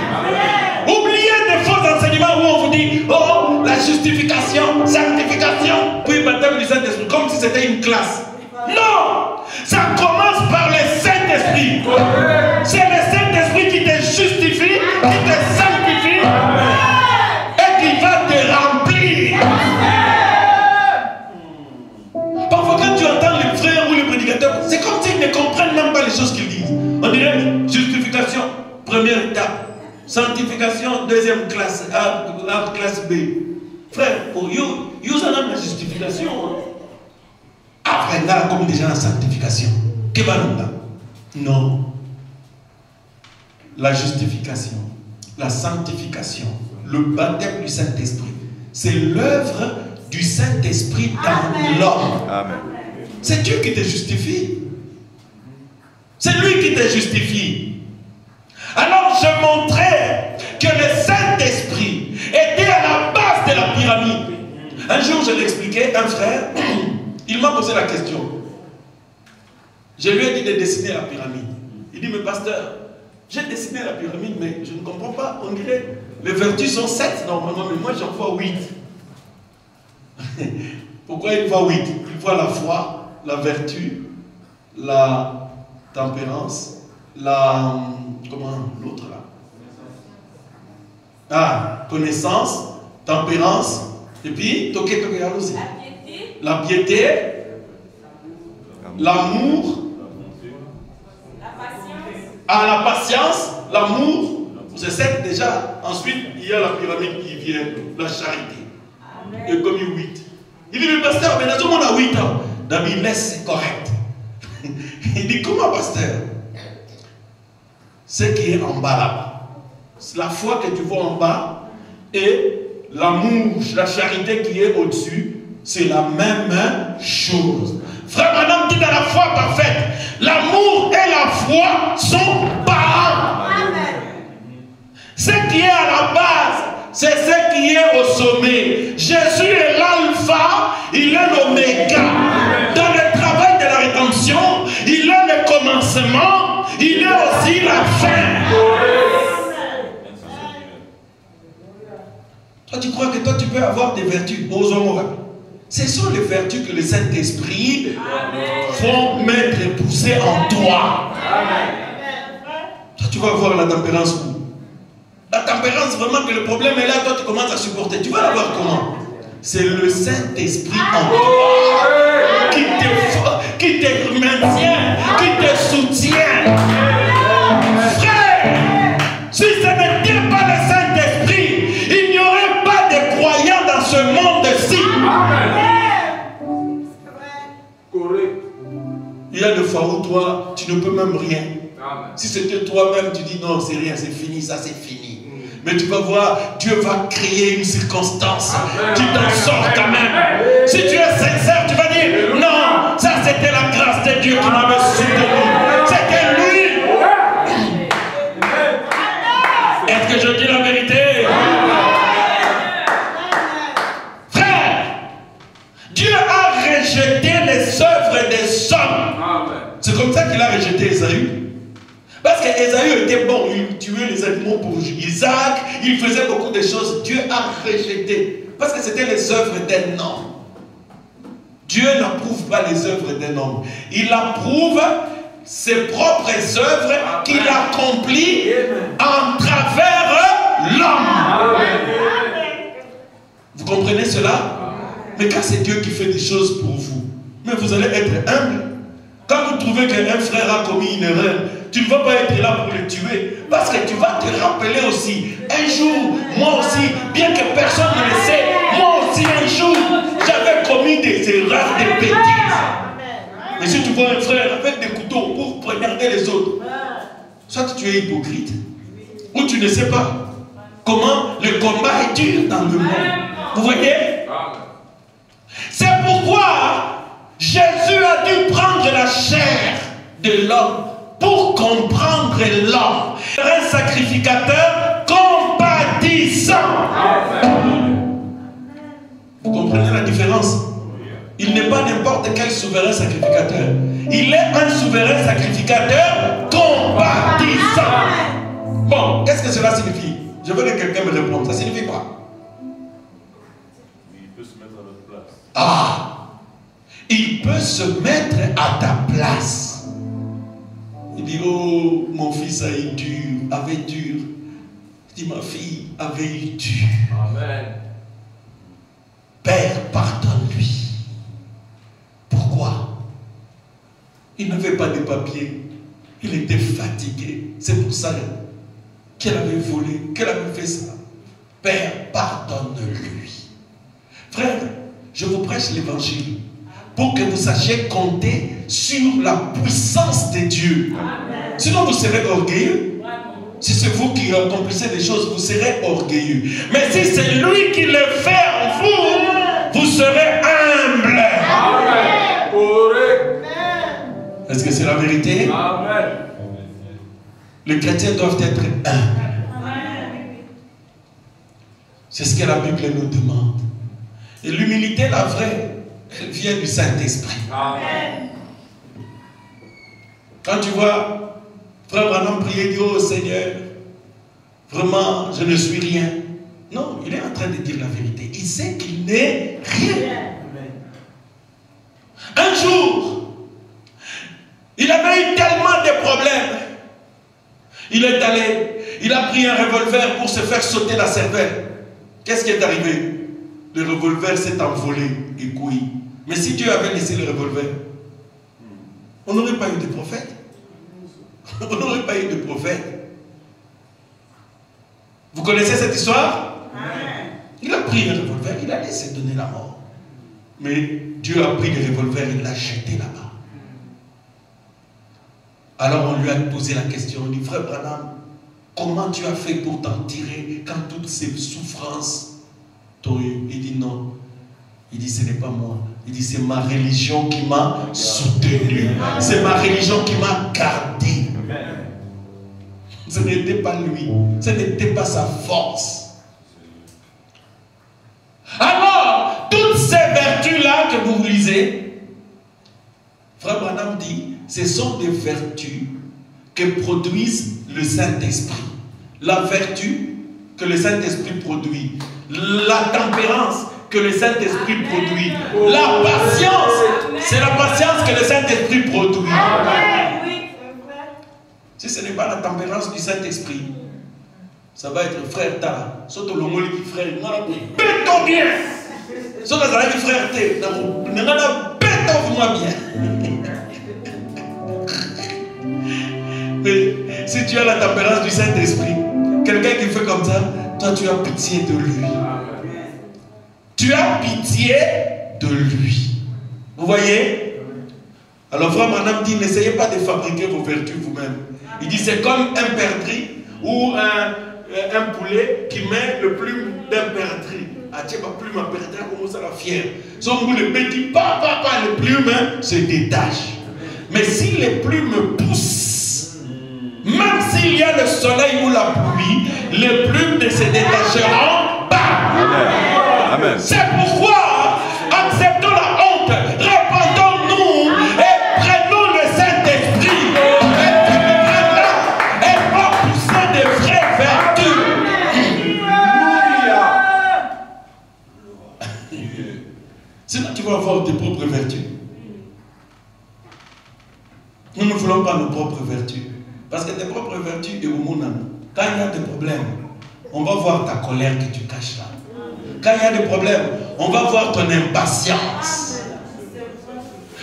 Oubliez des faux enseignements où on vous dit, oh, la justification, sanctification, puis baptême du Saint-Esprit, comme si c'était une classe. Non! Ça commence par le Saint-Esprit. C'est le Saint-Esprit qui te justifie, qui te sanctifie et qui va te remplir. Parfois quand tu entends les frères ou les prédicateurs, c'est comme s'ils ne comprennent même pas les choses qu'ils disent. On dirait justification, première étape. Sanctification, deuxième classe, A, classe B. Frère, pour you, vous en avez la justification. Après, là, comme déjà la sanctification. Que va nous? Non. La justification, la sanctification, le baptême du Saint-Esprit, c'est l'œuvre du Saint-Esprit dans l'homme. C'est Dieu qui te justifie. C'est lui qui te justifie. Alors je montrais que le Saint-Esprit était à la base de la pyramide. Un jour je l'expliquais, un frère, il m'a posé la question. Je lui ai dit de dessiner la pyramide. Il dit, mais pasteur, j'ai dessiné la pyramide, mais je ne comprends pas. On dirait, les vertus sont 7 normalement, mais moi j'en vois 8. Pourquoi il voit 8? Il voit la foi, la vertu, la tempérance, la... Comment l'autre là? Ah, connaissance, tempérance, et puis, allons-y. La piété, l'amour, la patience, l'amour, c'est 7 déjà. Ensuite, il y a la pyramide qui vient, la charité. Et comme il 8. Il dit, mais pasteur, mais tout le monde a 8 ans. David, laisse, c'est correct. Il dit, comment pasteur? Ce qui est en bas là-bas, c'est la foi que tu vois en bas et l'amour, la charité qui est au-dessus, c'est la même chose. Frère, un homme dit dans la foi parfaite, l'amour et la foi sont parents. Ce qui est à la base, c'est ce qui est au sommet. Jésus est l'alpha, il est l'oméga. Dans le travail de la rédemption, il est le commencement, il est aussi la fin. Toi, tu crois que toi, tu peux avoir des vertus aux hommes? Ce sont les vertus que le Saint-Esprit font mettre et pousser en toi. Toi, tu vas voir la tempérance où? La tempérance, vraiment que le problème est là, toi, tu commences à supporter. Tu vas la voir comment? C'est le Saint-Esprit en toi qui te maintient, qui te soutient. Frère, si ce n'était pas le Saint-Esprit, il n'y aurait pas de croyants dans ce monde-ci. Il y a des fois où toi, tu ne peux même rien. Si c'était toi-même, tu dis non, c'est rien, c'est fini, ça c'est fini. Mais tu vas voir, Dieu va créer une circonstance. Tu t'en sors quand même. Si tu es sincère, tu vas dire non, ça c'était la grâce de Dieu qui m'avait soutenu. C'était lui. Est-ce que je dis la vérité? Frère, C'est comme ça qu'il a rejeté Ésaü. Parce qu'Ésaü était bon, il tuait les animaux pour Isaac, il faisait beaucoup de choses. Dieu a rejeté. Parce que c'était les œuvres d'un homme. Dieu n'approuve pas les œuvres d'un homme. Il approuve ses propres œuvres qu'il accomplit en travers l'homme. Vous comprenez cela? Mais quand c'est Dieu qui fait des choses pour vous, mais vous allez être humble. Quand vous trouvez qu'un frère a commis une erreur, tu ne vas pas être là pour le tuer. Parce que tu vas te rappeler aussi, un jour, moi aussi, bien que personne ne le sait, moi aussi un jour, j'avais commis des erreurs, des bêtises. Mais si tu vois un frère avec des couteaux pour poignarder les autres, soit tu es hypocrite, ou tu ne sais pas comment le combat est dur dans le monde. Vous voyez? C'est pourquoi Jésus a dû prendre la chair de l'homme pour comprendre l'homme. Un sacrificateur compatissant. Vous comprenez la différence? Il n'est pas n'importe quel souverain sacrificateur. Il est un souverain sacrificateur compatissant. Bon, qu'est-ce que cela signifie? Je veux que quelqu'un me réponde. Ça signifie quoi? Il peut se mettre à notre place. Ah! Il peut se mettre à ta place. Il dit, oh, mon fils a eu dur, avait dur. Il dit, ma fille avait eu dur. Amen. Père, pardonne-lui. Pourquoi? Il n'avait pas de papier. Il était fatigué. C'est pour ça qu'elle avait volé, qu'elle avait fait ça. Père, pardonne-lui. Frère, je vous prêche l'évangile pour que vous sachiez compter sur la puissance de Dieu. Amen. Sinon vous serez orgueilleux. Si c'est vous qui accomplissez des choses, vous serez orgueilleux. Mais si c'est lui qui le fait en vous, vous serez humble. Est-ce que c'est la vérité? Amen. Les chrétiens doivent être humbles. C'est ce que la Bible nous demande. Et l'humilité, la vraie, elle vient du Saint-Esprit. Amen. Quand tu vois Frère Branham prier, dire, oh Seigneur, vraiment, je ne suis rien. Non, il est en train de dire la vérité. Il sait qu'il n'est rien. Un jour, il avait eu tellement de problèmes. Il est allé, il a pris un revolver pour se faire sauter la cervelle. Qu'est-ce qui est arrivé? Le revolver s'est envolé et couillé. Mais si Dieu avait laissé le revolver, on n'aurait pas eu de prophète. On n'aurait pas eu de prophète. Vous connaissez cette histoire? Il a pris le revolver, il a laissé donner la mort. Mais Dieu a pris le revolver et l'a jeté là-bas. Alors on lui a posé la question, il dit, Frère Branham, comment tu as fait pour t'en tirer quand toutes ces souffrances t'ont eu? Il dit non. Il dit ce n'est pas moi. Il dit c'est ma religion qui m'a soutenu. C'est ma religion qui m'a gardé. Ce n'était pas lui. Ce n'était pas sa force. Alors, toutes ces vertus-là que vous lisez, Frère Branham dit, ce sont des vertus que produisent le Saint-Esprit. La vertu que le Saint-Esprit produit, la tempérance que le Saint-Esprit produit, la patience, c'est la patience que le Saint-Esprit produit. Si ce n'est pas la tempérance du Saint-Esprit, ça va être frère ta, surtout le mot qui frère, béton bien. Surtout le frère te, béton moi bien. Mais si tu as la tempérance du Saint-Esprit, quelqu'un qui fait comme ça, toi tu as pitié de lui. Tu as pitié de lui. Vous voyez? Alors frère Branham dit, n'essayez pas de fabriquer vos vertus vous-même. Il dit, c'est comme un perdrix ou un poulet qui met le plume d'un perdrix. Ah tiens, ma plume à perdrix, comment ça la fière. Son bout de petit, le plume se détache. Mais si les plumes poussent, même s'il y a le soleil ou la pluie, les plumes ne se détacheront pas. Amen. C'est pourquoi acceptons la honte, répandons-nous et prenons le Saint-Esprit. Sinon, tu vas avoir tes propres vertus. Nous ne voulons pas nos propres vertus. Parce que tes propres vertus, et au monde, quand il y a des problèmes, on va voir ta colère que tu caches là. Quand il y a des problèmes, on va voir ton impatience.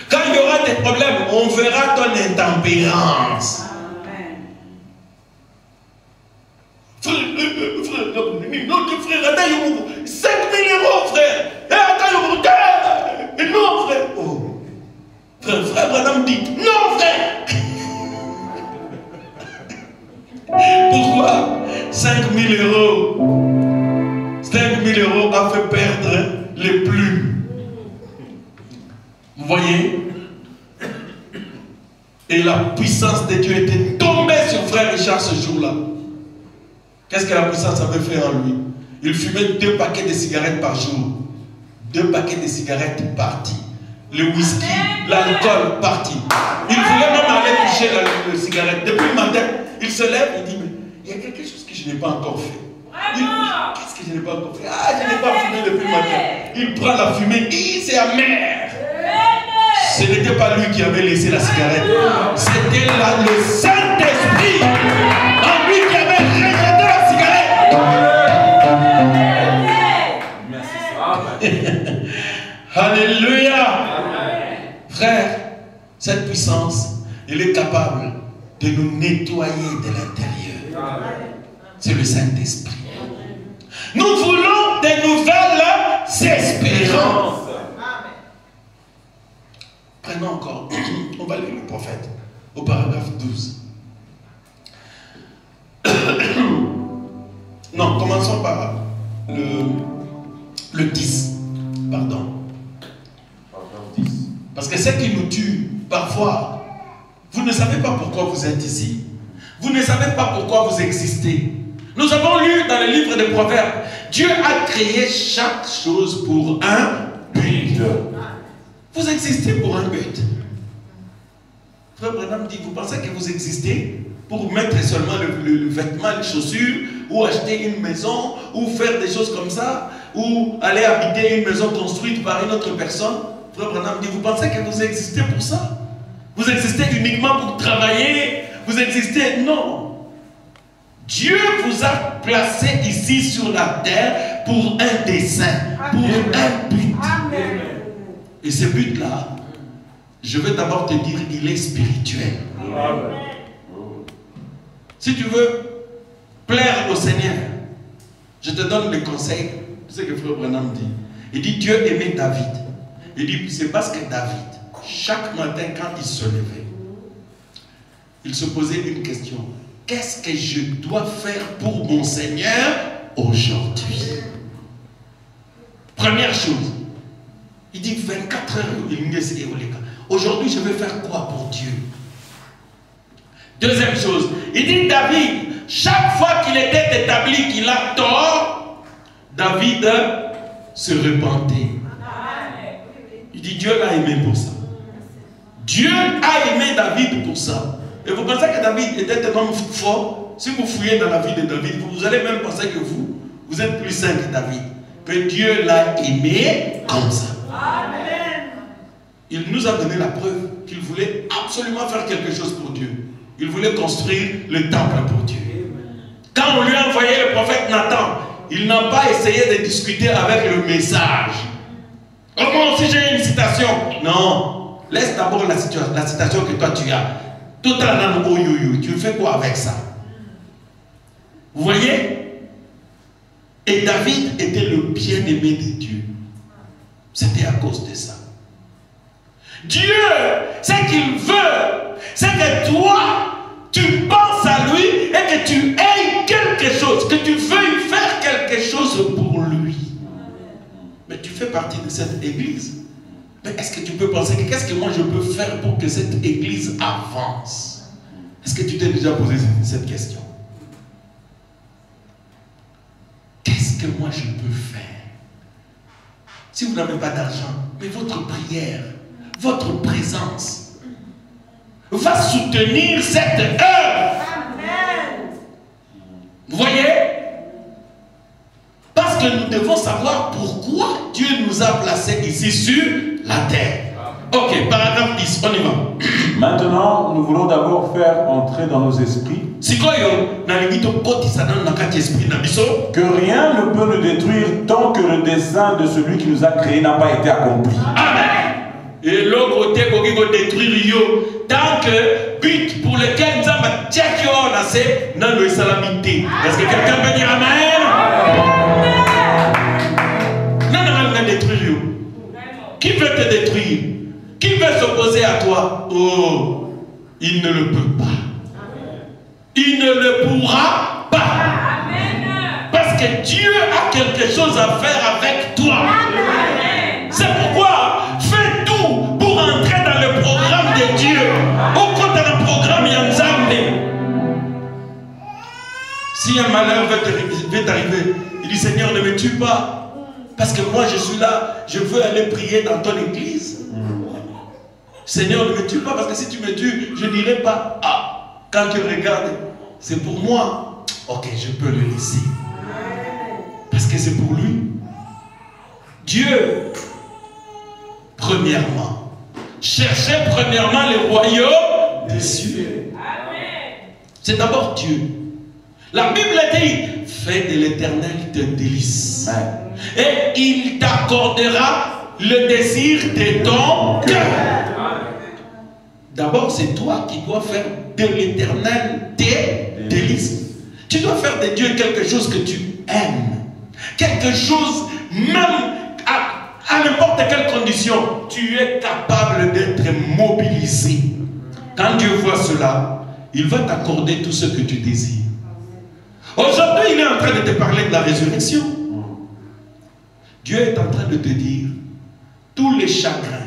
Quand il y aura des problèmes, on verra ton intempérance. Notre frère, 5 000 euros, frère. Et non, frère. Oh. Frère Branham dit, non, frère. Pourquoi 5 000 euros 5 000 euros a fait perdre les plumes. Vous voyez? Et la puissance de Dieu était tombée sur frère Richard ce jour-là. Qu'est-ce que la puissance avait fait en lui? Il fumait 2 paquets de cigarettes par jour. 2 paquets de cigarettes partis. Le whisky, l'alcool parti. Il voulait même aller toucher la cigarette. Depuis le matin, il se lève, il dit, mais il y a quelque chose que je n'ai pas encore fait. Qu'est-ce que je n'ai pas encore fait? Ah, je n'ai pas fumé depuis le matin. Il prend la fumée, c'est amer. Ce n'était pas lui qui avait laissé la cigarette. C'était là le Saint-Esprit en lui qui avait rejeté la cigarette. Alléluia. Frère, cette puissance, elle est capable de nous nettoyer de l'intérieur. C'est le Saint-Esprit. Nous voulons des nouvelles espérances. Prenons encore, on va lire le prophète au paragraphe 12. Non, commençons par le 10. Pardon. Parce que ce qui nous tue, parfois, vous ne savez pas pourquoi vous êtes ici. Vous ne savez pas pourquoi vous existez. Nous avons lu dans le livre des Proverbes, Dieu a créé chaque chose pour un but. Vous existez pour un but. Frère Branham dit, vous pensez que vous existez pour mettre seulement le vêtement, les chaussures, ou acheter une maison, ou faire des choses comme ça, ou aller habiter une maison construite par une autre personne? Frère Branham dit, vous pensez que vous existez pour ça? Vous existez uniquement pour travailler? Vous existez? Non. Dieu vous a placé ici sur la terre pour un dessein, pour un but. Amen. Et ce but-là, je vais d'abord te dire, il est spirituel. Amen. Si tu veux plaire au Seigneur, je te donne le conseil, c'est ce que Frère Branham dit. Il dit, Dieu aimait David. Il dit, c'est parce que David, chaque matin quand il se levait, il se posait une question. Qu'est-ce que je dois faire pour mon Seigneur aujourd'hui? Première chose, il dit 24 heures, aujourd'hui je vais faire quoi pour Dieu? Deuxième chose, il dit David, chaque fois qu'il était établi qu'il a tort, David se repentait. Il dit Dieu l'a aimé pour ça. Dieu a aimé David pour ça. Et vous pensez que David était un homme fort? Si vous fouillez dans la vie de David, vous allez même penser que vous êtes plus saint que David. Que Dieu l'a aimé comme ça. Amen. Il nous a donné la preuve qu'il voulait absolument faire quelque chose pour Dieu. Il voulait construire le temple pour Dieu. Quand on lui a envoyé le prophète Nathan, il n'a pas essayé de discuter avec le message. Oh, moi aussi j'ai une citation. Non. Laisse d'abord la citation que toi tu as. Tout en oh, tu fais quoi avec ça? Vous voyez? Et David était le bien-aimé de Dieu. C'était à cause de ça. Dieu, ce qu'il veut, c'est que toi, tu penses à lui et que tu aies quelque chose, que tu veuilles faire quelque chose pour lui. Mais tu fais partie de cette église. Mais est-ce que tu peux penser que qu'est-ce que moi je peux faire pour que cette église avance? Est-ce que tu t'es déjà posé cette question? Qu'est-ce que moi je peux faire? Si vous n'avez pas d'argent, mais votre prière, votre présence va soutenir cette œuvre. Amen. Vous voyez? Parce que nous devons savoir pourquoi Dieu nous a placés ici sur la terre. Ok, paragraphe 10, on y va. Maintenant, nous voulons d'abord faire entrer dans nos esprits que rien ne peut nous détruire tant que le dessein de celui qui nous a créés n'a pas été accompli. Amen. Et l'autre côté, il faut détruire tant que but pour lequel nous avons dit dans le salamité. Est-ce que quelqu'un peut dire Amen? Non, détruire. Qui veut te détruire? Qui veut s'opposer à toi? Oh, il ne le peut pas. Il ne le pourra pas. Parce que Dieu a quelque chose à faire avec toi. C'est pourquoi fais tout pour entrer dans le programme de Dieu. Au compte de le programme Yanzambe. Si un malheur va t'arriver, il dit Seigneur, ne me tue pas. Parce que moi je suis là, je veux aller prier dans ton église. Seigneur, ne me tue pas, parce que si tu me tues, je ne dirai pas, ah, quand tu regardes, c'est pour moi. Ok, je peux le laisser. Parce que c'est pour lui. Dieu, premièrement, cherchez premièrement le royaume des cieux. C'est d'abord Dieu. La Bible dit, fais de l'Éternel tes délices. Et il t'accordera le désir de ton cœur. D'abord, c'est toi qui dois faire de l'Éternel tes délices. Tu dois faire de Dieu quelque chose que tu aimes. Quelque chose, même à n'importe quelle condition, tu es capable d'être mobilisé. Quand Dieu voit cela, il va t'accorder tout ce que tu désires. Aujourd'hui, il est en train de te parler de la résurrection. Dieu est en train de te dire, tous les chagrins,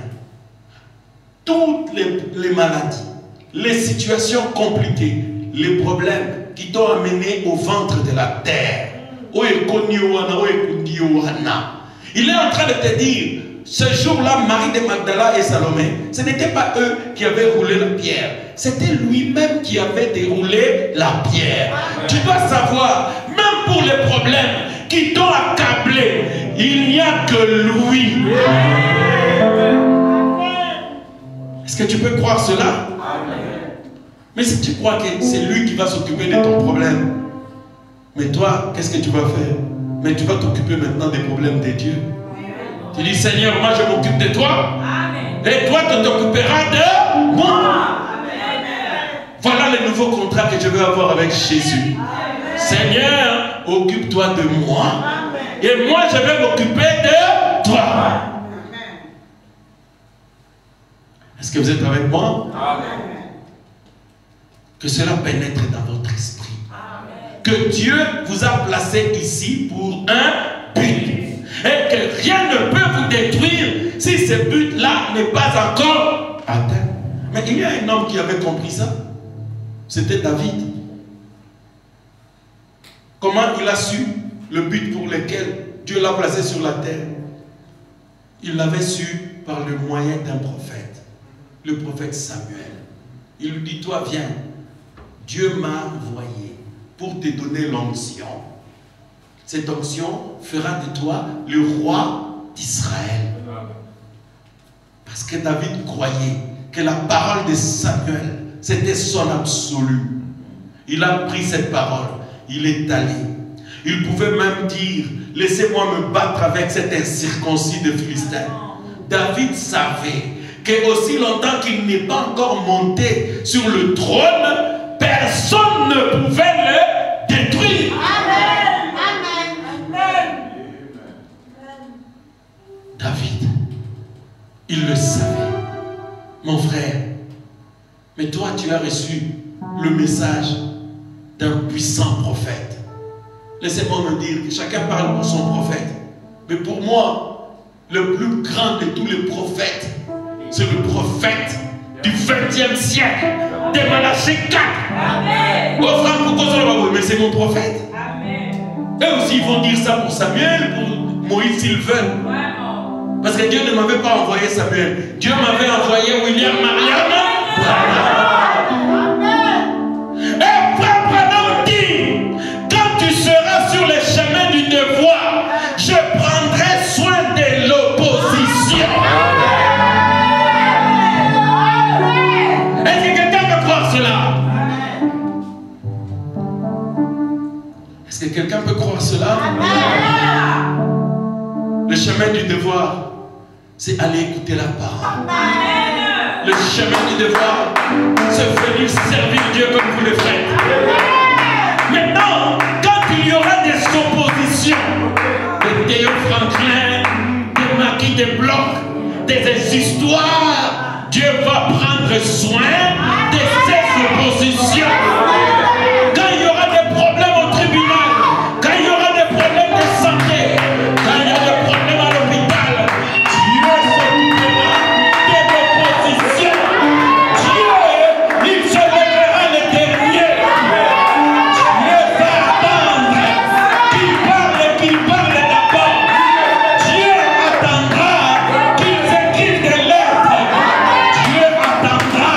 toutes les maladies, les situations compliquées, les problèmes qui t'ont amené au ventre de la terre. Il est en train de te dire, ce jour-là, Marie de Magdala et Salomé, ce n'était pas eux qui avaient roulé la pierre, c'était lui-même qui avait déroulé la pierre. Tu dois savoir, même pour les problèmes qui t'ont accablé, il n'y a que lui. Est-ce que tu peux croire cela? Mais si tu crois que c'est lui qui va s'occuper de ton problème, mais toi, qu'est-ce que tu vas faire? Mais tu vas t'occuper maintenant des problèmes de Dieu. Tu dis, Seigneur, moi je m'occupe de toi. Et toi, tu t'occuperas de moi. Voilà le nouveau contrat que je veux avoir avec Jésus. Seigneur, occupe-toi de moi. Et moi, je vais m'occuper de toi. Est-ce que vous êtes avec moi? Que cela pénètre dans votre esprit. Que Dieu vous a placé ici pour un but. Et que rien ne peut vous détruire si ce but-là n'est pas encore atteint. Mais il y a un homme qui avait compris ça. C'était David. Comment il a su le but pour lequel Dieu l'a placé sur la terre? Il l'avait su par le moyen d'un prophète. Le prophète Samuel. Il lui dit, toi viens, Dieu m'a envoyé pour te donner l'onction. Cette onction fera de toi le roi d'Israël. Parce que David croyait que la parole de Samuel, c'était son absolu. Il a pris cette parole, il est allé. Il pouvait même dire, laissez-moi me battre avec cet incirconcis de Philistin. David savait que aussi longtemps qu'il n'est pas encore monté sur le trône, personne ne pouvait le détruire. Amen. Amen. David, il le savait. Mon frère, mais toi tu as reçu le message d'un puissant prophète. Laissez-moi me dire que chacun parle pour son prophète. Mais pour moi, le plus grand de tous les prophètes, c'est le prophète du 20e siècle, de Malachie 4. Amen. Oh frère, pourquoi ça va? Mais c'est mon prophète. Amen. Eux aussi ils vont dire ça pour Samuel, pour Moïse s'ils veulent. Parce que Dieu ne m'avait pas envoyé Samuel. Dieu m'avait envoyé William Mariam. Et frère Branham dit, quand tu seras sur les chemins du devoir, je prendrai soin de chemin du devoir, c'est aller écouter la parole. Le chemin du devoir, c'est venir servir Dieu comme vous le faites. Maintenant, quand il y aura des oppositions, des Théo Franklin, des Maquis des blocs, des histoires, Dieu va prendre soin de ces oppositions. Quand il y aura des problèmes au tribunal, quand il y aura des problèmes de santé, quand il y a des problèmes à l'hôpital, Dieu s'occupera des oppositions. Dieu, il se lèvera le dernier. Dieu va attendre qu'il parle d'abord. Dieu attendra qu'ils écrivent des lettres. Dieu attendra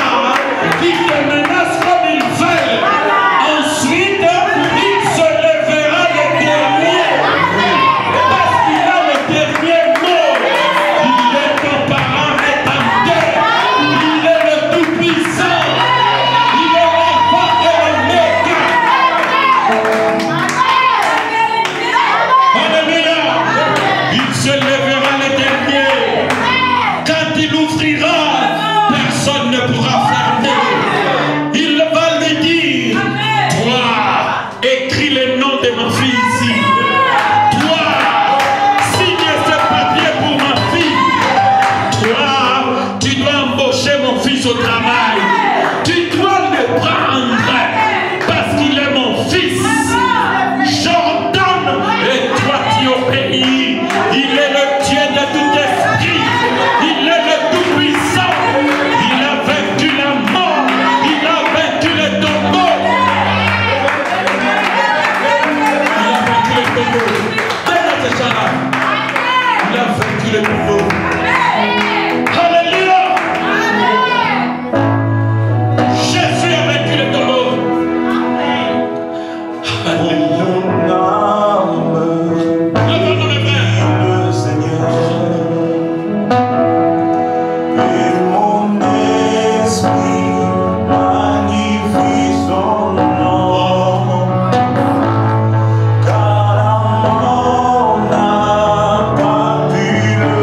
qu'ils te menacent comme ils veulent. Ensuite, il se lèvera le dernier. Parce qu'il a le dernier mot. Il est ton parent rédempteur. Il est le Tout-Puissant. Il est l'Alpha et l'Oméga. Alléluia. Il se lèvera le dernier. Quand il ouvrira, personne ne pourra fermer. Il va lui dire, toi, écris le nom de ma fille ici. Toi, signe ce papier pour ma fille. Toi, tu dois embaucher mon fils au travail. Tu dois le prendre parce qu'il est mon fils. J'ordonne et toi tu obéis. Il est le Dieu de tout esprit. Il est le Tout-Puissant. Il a vaincu la mort. Il a vaincu le tombeau. Il a vaincu le tombeau. Il a vaincu le tombeau. Alléluia. Jésus a vaincu le tombeau. Alléluia. Mon âme Levons-nous mes frères. le Seigneur et mon esprit magnifie son nom, car la mort n'a pas pu le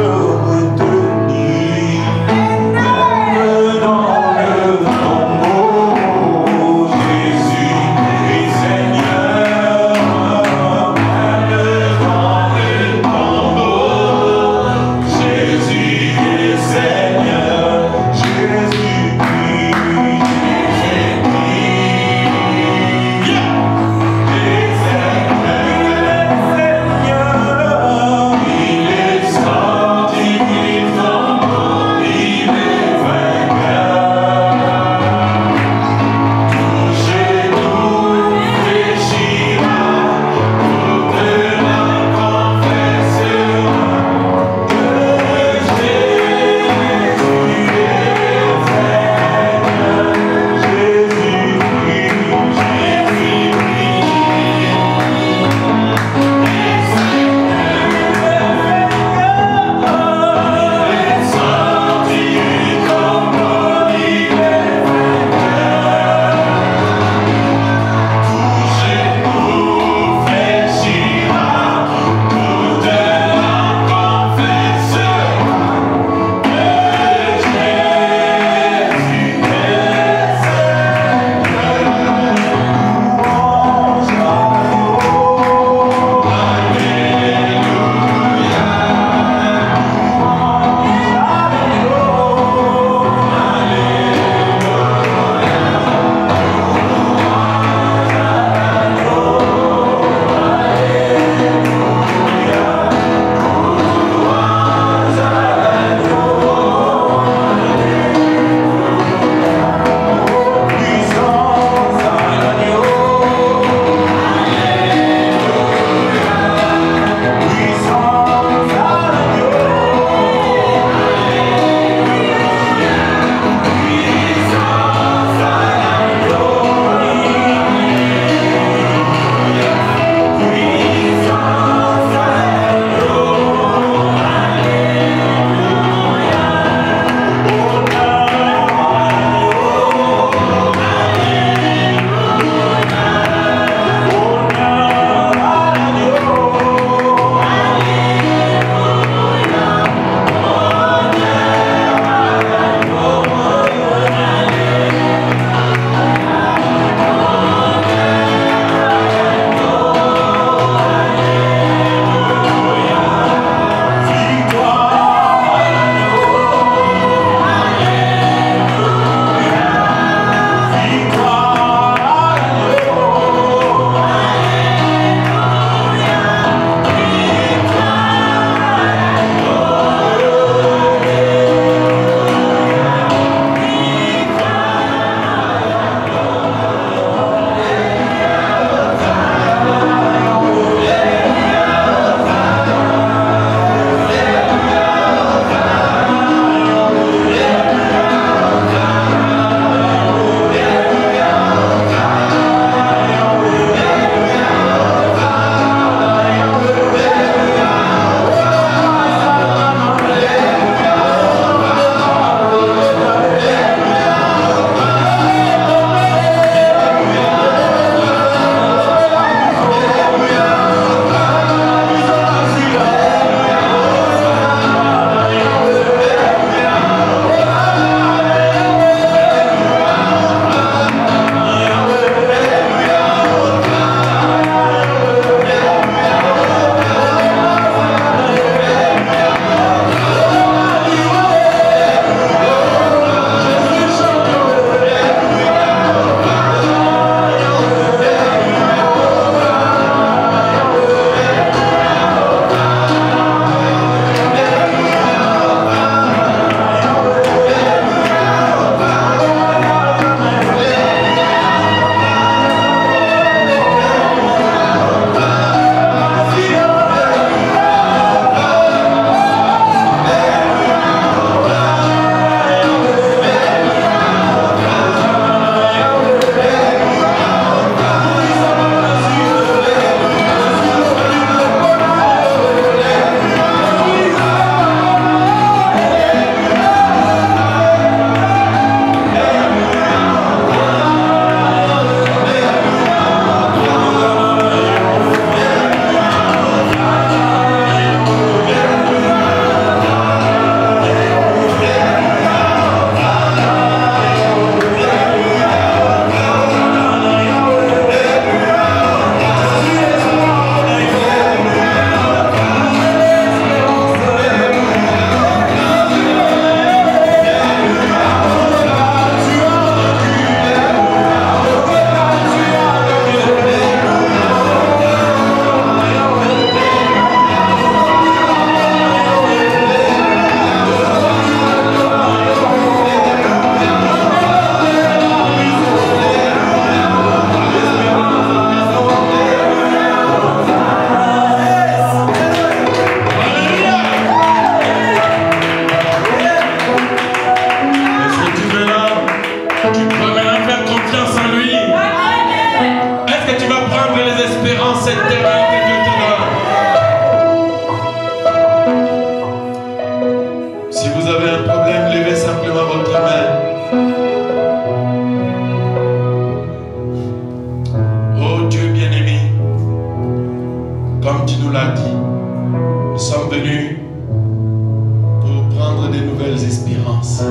de nouvelles espérances.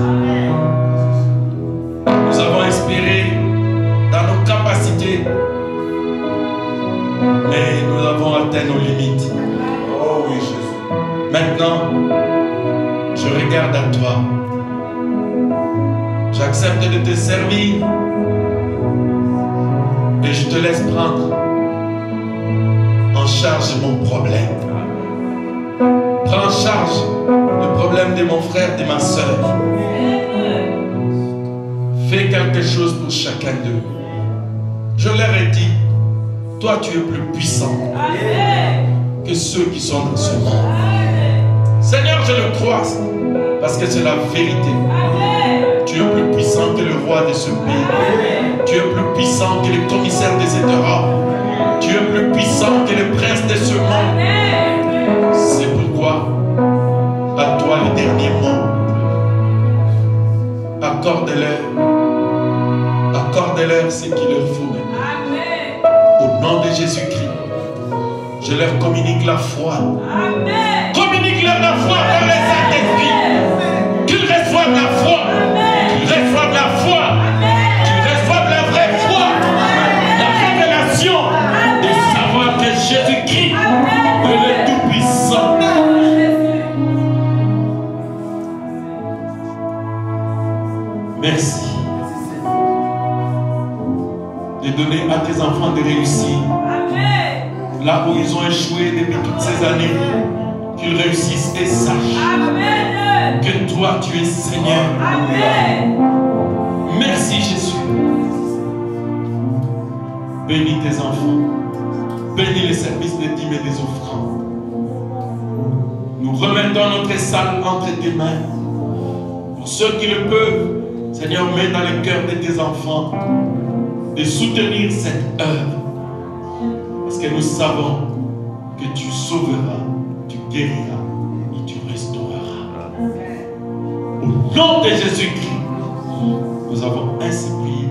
Nous avons espéré dans nos capacités, mais nous avons atteint nos limites. Oh oui, Jésus. Maintenant, je regarde à toi. J'accepte de te servir et je te laisse prendre en charge mon problème. Prends en charge le problème de mon frère, de ma soeur. Fais quelque chose pour chacun d'eux. Je leur ai dit, toi tu es plus puissant que ceux qui sont dans ce monde. Seigneur, je le crois parce que c'est la vérité. Tu es plus puissant que le roi de ce pays. Tu es plus puissant que le commissaire des États. Tu es plus puissant que le prince de ce monde. C'est pourquoi, à toi le dernier mot. Accorde-leur ce qu'il leur faut maintenant. Au nom de Jésus-Christ, je leur communique la foi. Communique-leur la foi par le Saint-Esprit. Qu'ils reçoivent la foi. Qu'ils reçoivent la foi. Qu'ils reçoivent la vraie foi. La révélation de savoir que Jésus-Christ est le Tout-Puissant. Merci de donner à tes enfants de réussir. Là où ils ont échoué depuis toutes ces années, qu'ils réussissent et sachent que toi tu es Seigneur. Merci Jésus. Bénis tes enfants. Bénis les services des dîmes et des offrandes. Nous remettons notre salle entre tes mains. Pour ceux qui le peuvent, Seigneur, mets dans le cœur de tes enfants de soutenir cette œuvre. Parce que nous savons que tu sauveras, tu guériras et tu restaureras. Au nom de Jésus-Christ, nous avons ainsi prié.